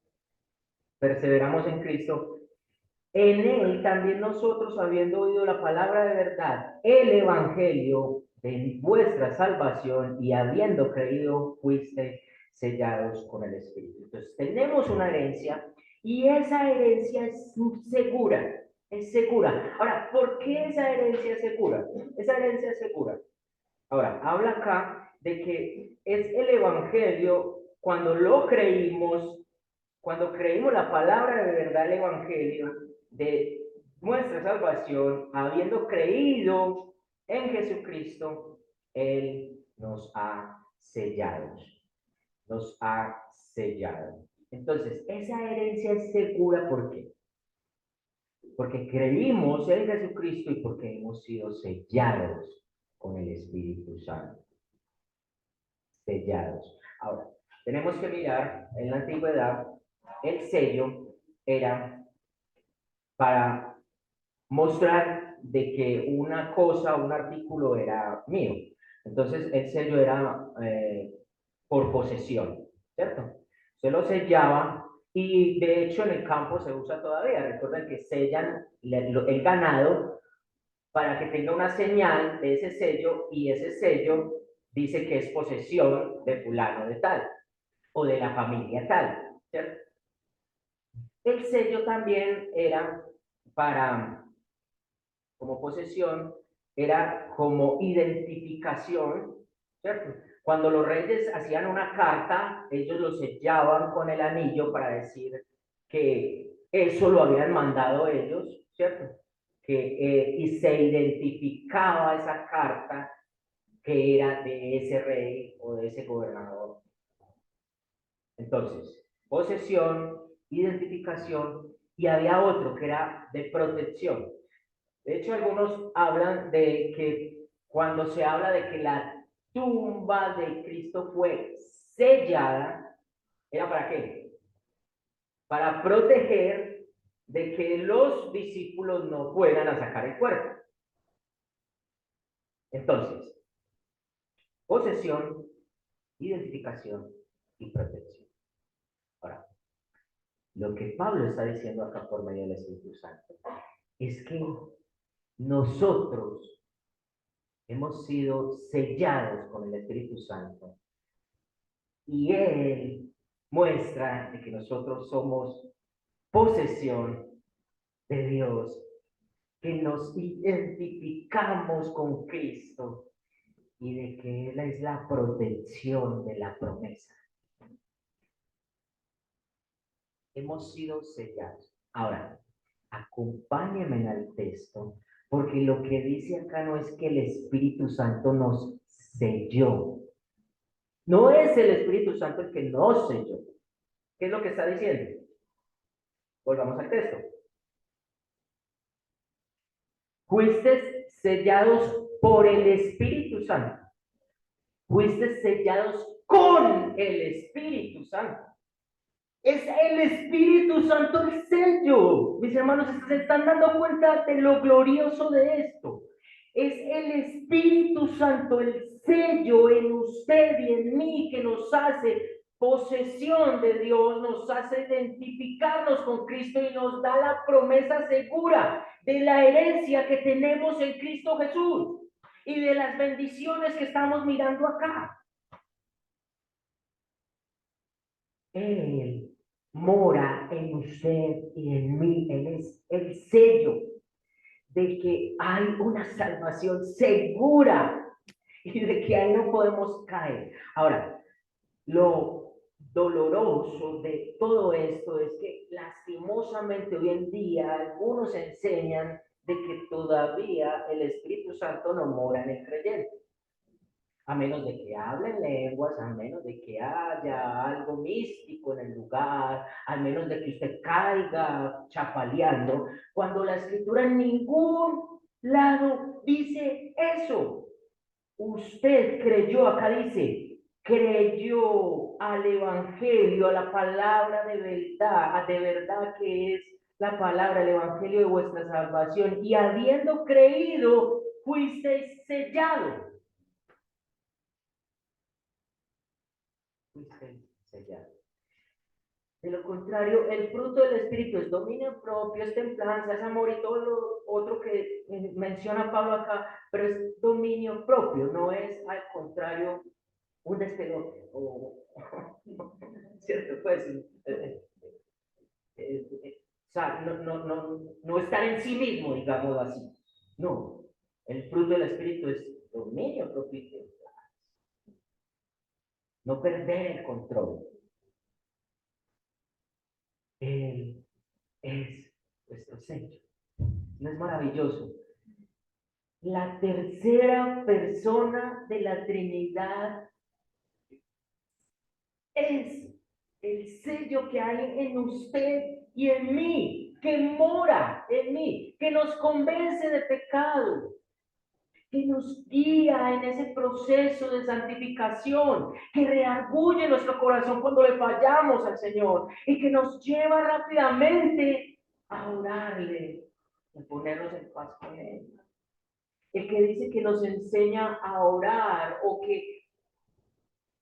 perseveramos en Cristo. En él también nosotros, habiendo oído la palabra de verdad, el evangelio de vuestra salvación, y habiendo creído, fuiste sellados con el Espíritu. Entonces, tenemos una herencia y esa herencia es segura, es segura. Ahora, ¿por qué esa herencia es segura? Esa herencia es segura. Ahora, habla acá de que es el evangelio cuando lo creímos, cuando creímos la palabra de verdad, el evangelio de nuestra salvación, habiendo creído en Jesucristo, Él nos ha sellado, nos ha sellado. Entonces, esa herencia es segura, ¿por qué? Porque creímos en Jesucristo y porque hemos sido sellados con el Espíritu Santo. Sellados. Ahora, tenemos que mirar, en la antigüedad, el sello era para mostrar de que una cosa, un artículo era mío. Entonces, el sello era por posesión, ¿cierto? Se lo sellaba y de hecho en el campo se usa todavía. Recuerden que sellan el ganado para que tenga una señal de ese sello y ese sello dice que es posesión de fulano de tal o de la familia tal, ¿cierto? El sello también era para, como posesión, era como identificación, ¿cierto? Cuando los reyes hacían una carta, ellos lo sellaban con el anillo para decir que eso lo habían mandado ellos, ¿cierto? Y se identificaba esa carta que era de ese rey o de ese gobernador. Entonces, posesión, identificación y había otro que era de protección. De hecho, algunos hablan de que cuando se habla de que la tumba de Cristo fue sellada, ¿era para qué? Para proteger de que los discípulos no fueran a sacar el cuerpo. Entonces, posesión, identificación y protección. Ahora, lo que Pablo está diciendo acá por medio del Espíritu Santo es que nosotros hemos sido sellados con el Espíritu Santo y Él muestra de que nosotros somos posesión de Dios, que nos identificamos con Cristo y de que Él es la protección de la promesa. Hemos sido sellados. Ahora, acompáñenme al texto, porque lo que dice acá no es que el Espíritu Santo nos selló. No es el Espíritu Santo el que nos selló. ¿Qué es lo que está diciendo? Volvamos al texto. Fuiste sellados por el Espíritu Santo. Fuiste sellados con el Espíritu Santo. Es el Espíritu Santo el sello. Mis hermanos, ¿se están dando cuenta de lo glorioso de esto? Es el Espíritu Santo el sello en usted y en mí que nos hace posesión de Dios, nos hace identificarnos con Cristo y nos da la promesa segura de la herencia que tenemos en Cristo Jesús y de las bendiciones que estamos mirando acá. Él mora en usted y en mí. Él es el sello de que hay una salvación segura y de que ahí no podemos caer. Ahora, lo doloroso de todo esto es que lastimosamente hoy en día algunos enseñan de que todavía el Espíritu Santo no mora en el creyente. A menos de que hablen lenguas, a menos de que haya algo místico en el lugar, a menos de que usted caiga chapaleando, cuando la escritura en ningún lado dice eso. Usted creyó, acá dice, creyó al evangelio, a la palabra de verdad que es la palabra, el evangelio de vuestra salvación, y habiendo creído, fuisteis sellados. Fuiste sellado. De lo contrario, el fruto del Espíritu es dominio propio, es templanza, es amor y todo lo otro que menciona Pablo acá, pero es dominio propio, no es al contrario un despelote o cierto, pues o sea, no estar en sí mismo, digamos así. No, el fruto del Espíritu es dominio propio y templanza, no perder el control. Él es nuestro sello. No es maravilloso. La tercera persona de la Trinidad es el sello que hay en usted y en mí, que mora en mí, que nos convence de pecado, que nos guía en ese proceso de santificación, que reargulle nuestro corazón cuando le fallamos al Señor y que nos lleva rápidamente a orarle, a ponernos en paz con Él. El que dice que nos enseña a orar o que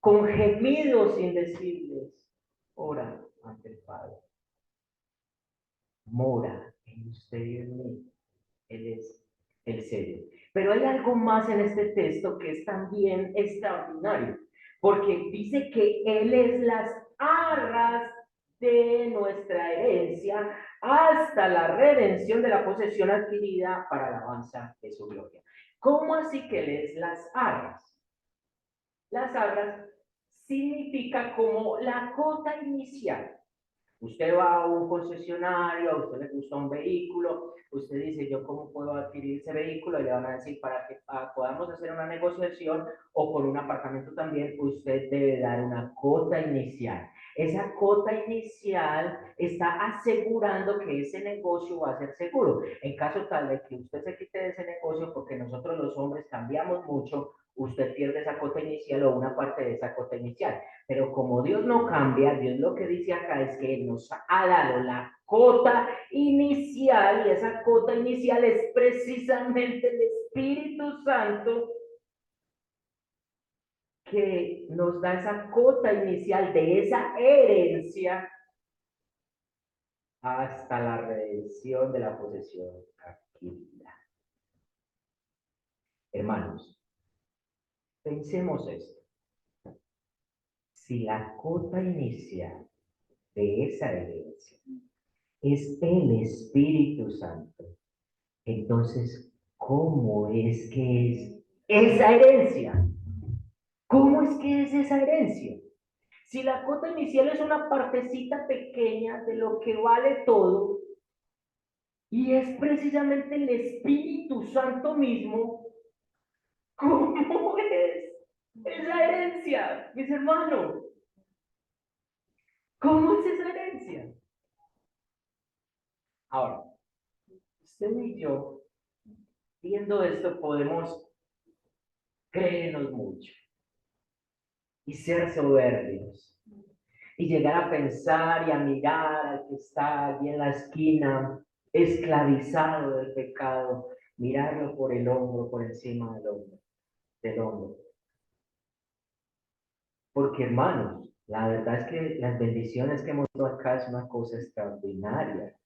con gemidos indecibles ora ante el Padre. Mora en usted y en mí. Él es el sello. Pero hay algo más en este texto que es también extraordinario, porque dice que Él es las arras de nuestra herencia hasta la redención de la posesión adquirida para la alabanza de su gloria. ¿Cómo así que Él es las arras? Las arras significa como la cota inicial. Usted va a un concesionario, a usted le gusta un vehículo, usted dice, ¿yo cómo puedo adquirir ese vehículo? Y le van a decir, para que podamos hacer una negociación o con un apartamento también, usted debe dar una cuota inicial. Esa cuota inicial está asegurando que ese negocio va a ser seguro. En caso tal de que usted se quite de ese negocio, porque nosotros los hombres cambiamos mucho, usted pierde esa cuota inicial o una parte de esa cuota inicial. Pero como Dios no cambia, Dios lo que dice acá es que Él nos ha dado la cota inicial y esa cota inicial es precisamente el Espíritu Santo que nos da esa cota inicial de esa herencia hasta la redención de la posesión adquirida. Hermanos, pensemos esto. Si la cota inicial de esa herencia es el Espíritu Santo, entonces, ¿cómo es que es esa herencia? ¿Cómo es que es esa herencia? Si la cuota inicial es una partecita pequeña de lo que vale todo, y es precisamente el Espíritu Santo mismo, ¿cómo es esa herencia, mis hermanos? ¿Cómo es esa herencia? Ahora, usted y yo, viendo esto, podemos creernos mucho y ser soberbios y llegar a pensar y a mirar al que está allí en la esquina, esclavizado del pecado, mirarlo por el hombro, por encima del hombro. Porque hermanos, la verdad es que las bendiciones que hemos visto acá es una cosa extraordinaria.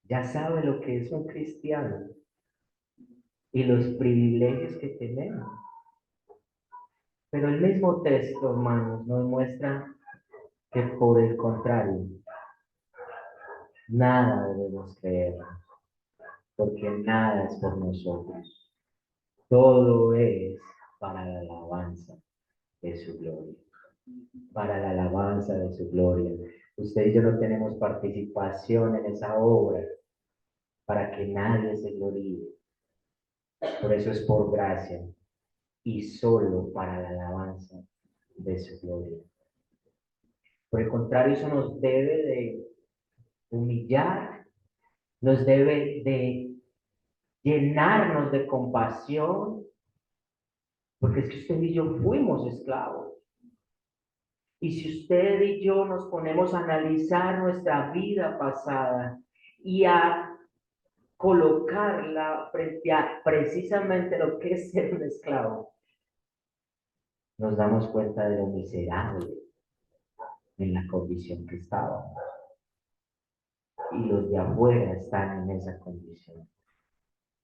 Ya sabe lo que es un cristiano y los privilegios que tenemos. Pero el mismo texto, hermanos, nos muestra que por el contrario, nada debemos creer, porque nada es por nosotros. Todo es para la alabanza de su gloria. Para la alabanza de su gloria. Usted y yo no tenemos participación en esa obra para que nadie se gloríe. Por eso es por gracia y solo para la alabanza de su gloria. Por el contrario, eso nos debe de humillar, nos debe de llenarnos de compasión, porque es que usted y yo fuimos esclavos. Y si usted y yo nos ponemos a analizar nuestra vida pasada y a colocarla frente a precisamente lo que es ser un esclavo, nos damos cuenta de lo miserable en la condición que estábamos. Y los de afuera están en esa condición.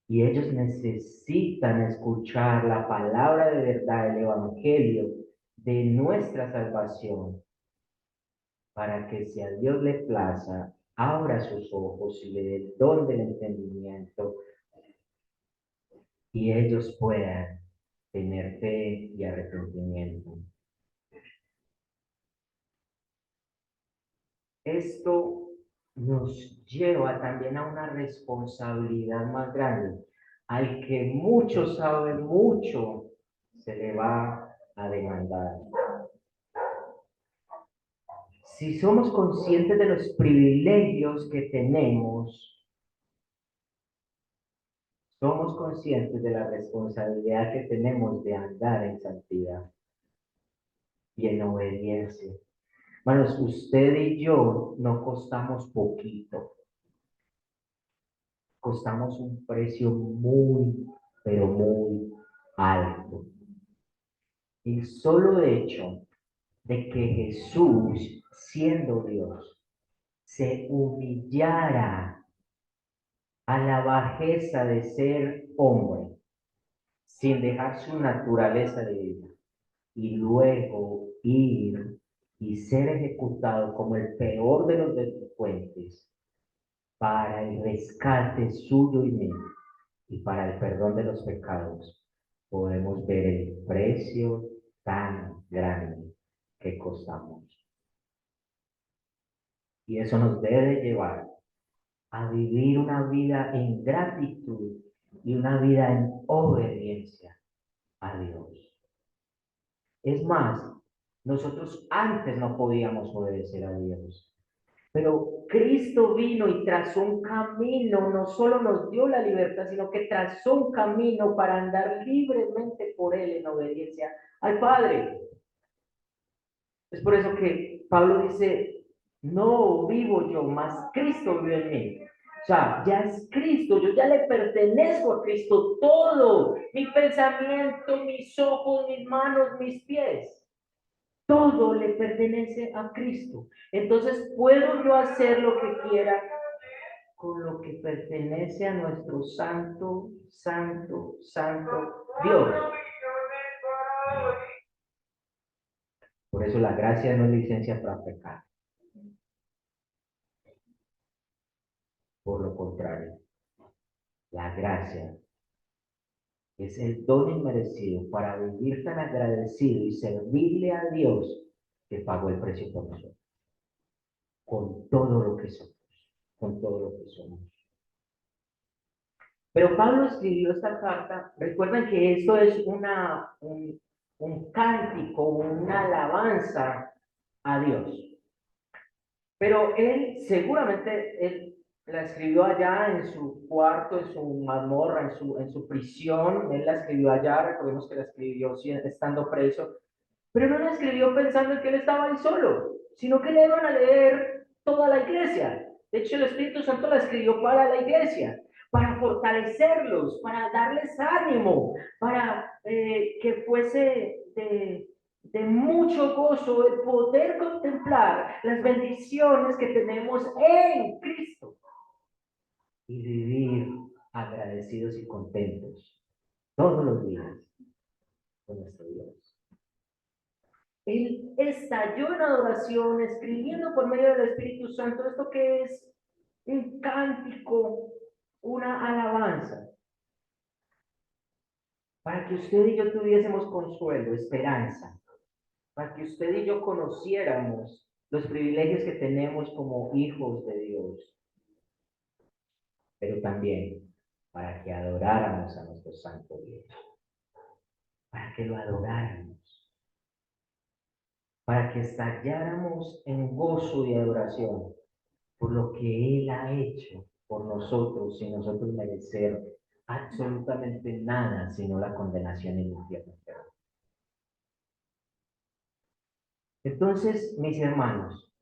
Y ellos necesitan escuchar la palabra de verdad, el evangelio de nuestra salvación, para que si a Dios le plaza, abra sus ojos y le dé el don del entendimiento y ellos puedan tener fe y arrepentimiento. Esto nos lleva también a una responsabilidad más grande. Al que mucho sabe mucho, se le va a demandar. Si somos conscientes de los privilegios que tenemos, somos conscientes de la responsabilidad que tenemos de andar en santidad y en obediencia. Hermanos, usted y yo no costamos poquito, costamos un precio muy, pero muy alto. El solo hecho de que Jesús, siendo Dios, se humillara a la bajeza de ser hombre, sin dejar su naturaleza divina, y luego ir y ser ejecutado como el peor de los delincuentes para el rescate suyo y mío y para el perdón de los pecados, podemos ver el precio tan grande que costamos. Y eso nos debe llevar a vivir una vida en gratitud y una vida en obediencia a Dios. Es más, nosotros antes no podíamos obedecer a Dios, pero Cristo vino y trazó un camino, no solo nos dio la libertad, sino que trazó un camino para andar libremente por Él en obediencia al Padre. Es por eso que Pablo dice, no vivo yo, más Cristo vive en mí. O sea, ya es Cristo, yo ya le pertenezco a Cristo todo, mi pensamiento, mis ojos, mis manos, mis pies. Todo le pertenece a Cristo. Entonces puedo yo hacer lo que quiera con lo que pertenece a nuestro santo, santo, santo Dios. Por eso la gracia no es licencia para pecar. Por lo contrario, la gracia es el don inmerecido para vivir tan agradecido y servirle a Dios que pagó el precio por nosotros, con todo lo que somos, con todo lo que somos. Pero Pablo escribió esta carta, recuerden que esto es un cántico, una alabanza a Dios. Pero él seguramente él la escribió allá en su cuarto, en su mazmorra, en su prisión. Él la escribió allá, recordemos que la escribió estando preso. Pero no la escribió pensando en que él estaba ahí solo, sino que le iban a leer toda la iglesia. De hecho, el Espíritu Santo la escribió para la iglesia, para fortalecerlos, para darles ánimo, para que fuese de mucho gozo el poder contemplar las bendiciones que tenemos en Cristo y vivir agradecidos y contentos todos los días con nuestro Dios. Él estalló en adoración, escribiendo por medio del Espíritu Santo esto que es un cántico, una alabanza, para que usted y yo tuviésemos consuelo, esperanza, para que usted y yo conociéramos los privilegios que tenemos como hijos de Dios, pero también para que adoráramos a nuestro Santo Dios, para que lo adoráramos, para que estalláramos en gozo y adoración por lo que Él ha hecho por nosotros sin nosotros merecer absolutamente nada, sino la condenación en el infierno. Entonces, mis hermanos,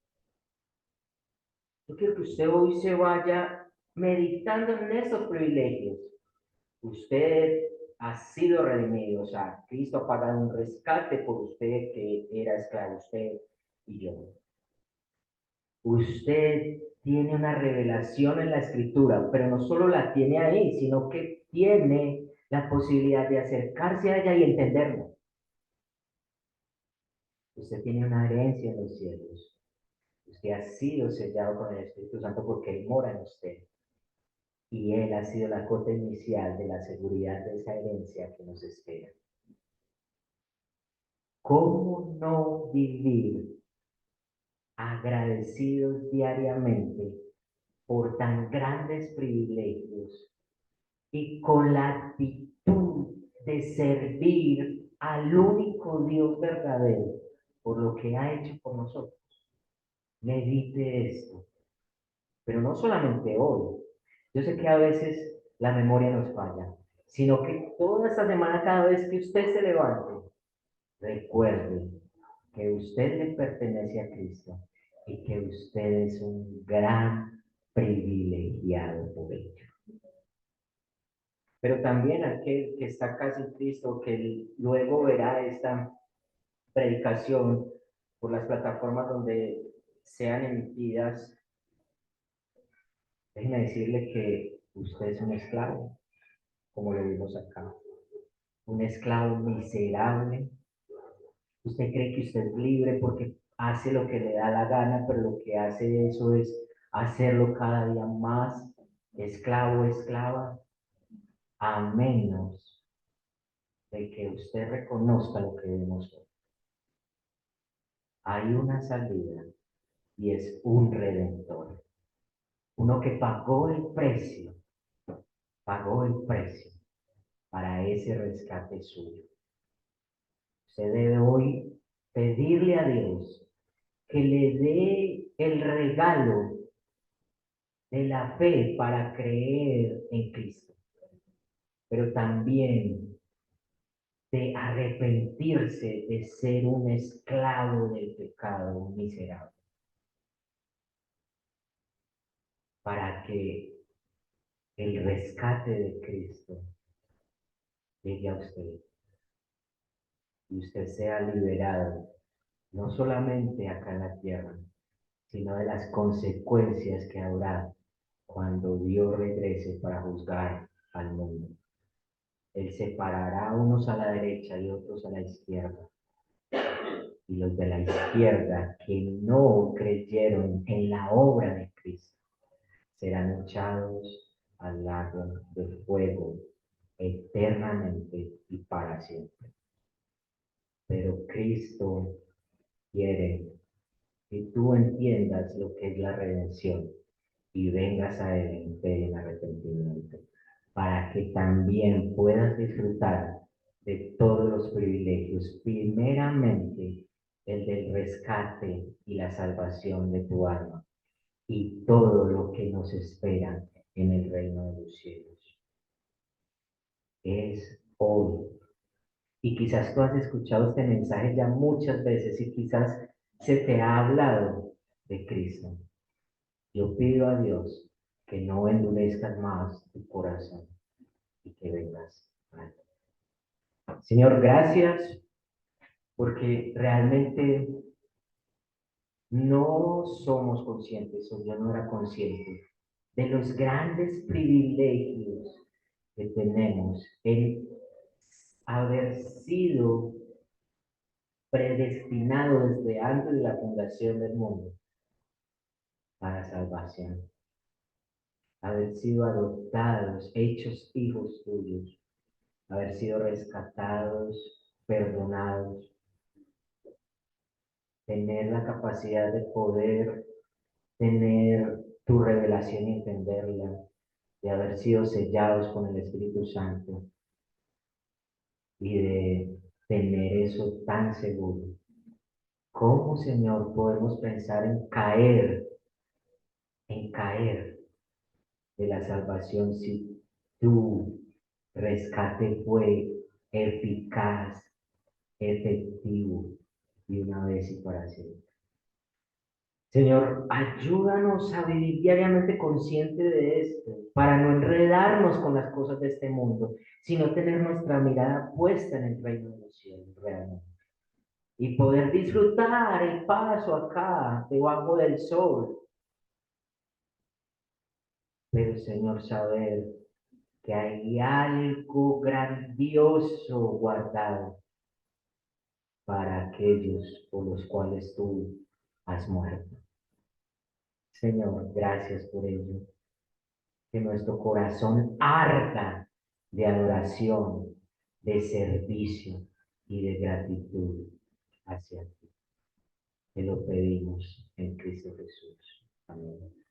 yo quiero que usted hoy se vaya meditando en esos privilegios. Usted ha sido redimido, o sea, Cristo ha pagado un rescate por usted que era esclavo, usted y yo. Usted tiene una revelación en la escritura, pero no solo la tiene ahí, sino que tiene la posibilidad de acercarse a ella y entenderla. Usted tiene una herencia en los cielos. Usted ha sido sellado con el Espíritu Santo porque Él mora en usted. Y Él ha sido la cota inicial de la seguridad de esa herencia que nos espera. ¿Cómo no vivir agradecidos diariamente por tan grandes privilegios y con la actitud de servir al único Dios verdadero por lo que ha hecho por nosotros? Medite esto, pero no solamente hoy. Yo sé que a veces la memoria nos falla, sino que toda esta semana, cada vez que usted se levante, recuerde que usted le pertenece a Cristo y que usted es un gran privilegiado por ello. Pero también aquel que está casi en Cristo, que luego verá esta predicación por las plataformas donde sean emitidas, déjeme decirle que usted es un esclavo, como lo vimos acá. Un esclavo miserable. Usted cree que usted es libre porque hace lo que le da la gana, pero lo que hace eso es hacerlo cada día más esclavo, esclava, a menos de que usted reconozca lo que vemos hoy. Hay una salida, y es un redentor. Uno que pagó el precio para ese rescate suyo. Usted debe hoy pedirle a Dios que le dé el regalo de la fe para creer en Cristo, pero también de arrepentirse de ser un esclavo del pecado, un miserable, para que el rescate de Cristo llegue a usted y usted sea liberado, no solamente acá en la tierra, sino de las consecuencias que habrá cuando Dios regrese para juzgar al mundo. Él separará a unos a la derecha y otros a la izquierda. Y los de la izquierda que no creyeron en la obra de Cristo serán echados al lago de fuego eternamente y para siempre. Pero Cristo quiere que tú entiendas lo que es la redención y vengas a Él en fe en arrepentimiento, para que también puedas disfrutar de todos los privilegios, primeramente el del rescate y la salvación de tu alma, y todo lo que nos espera en el reino de los cielos. Es hoy. Y quizás tú has escuchado este mensaje ya muchas veces y quizás se te ha hablado de Cristo. Yo pido a Dios que no endurezcas más tu corazón y que vengas a Él. Señor, gracias porque realmente no somos conscientes, o yo no era consciente, de los grandes privilegios que tenemos en haber sido predestinado desde antes de la fundación del mundo para salvación, haber sido adoptados, hechos hijos tuyos, haber sido rescatados, perdonados, tener la capacidad de poder tener tu revelación y entenderla, de haber sido sellados con el Espíritu Santo y de tener eso tan seguro. ¿Cómo, Señor, podemos pensar en caer de la salvación si tu rescate fue eficaz, efectivo y una vez y para siempre? Señor, ayúdanos a vivir diariamente consciente de esto, para no enredarnos con las cosas de este mundo, sino tener nuestra mirada puesta en el reino de los cielos realmente. Y poder disfrutar el paso acá, debajo del sol. Pero, Señor, saber que hay algo grandioso guardado para aquellos por los cuales tú has muerto. Señor, gracias por ello. Que nuestro corazón arda de adoración, de servicio y de gratitud hacia ti. Te lo pedimos en Cristo Jesús. Amén.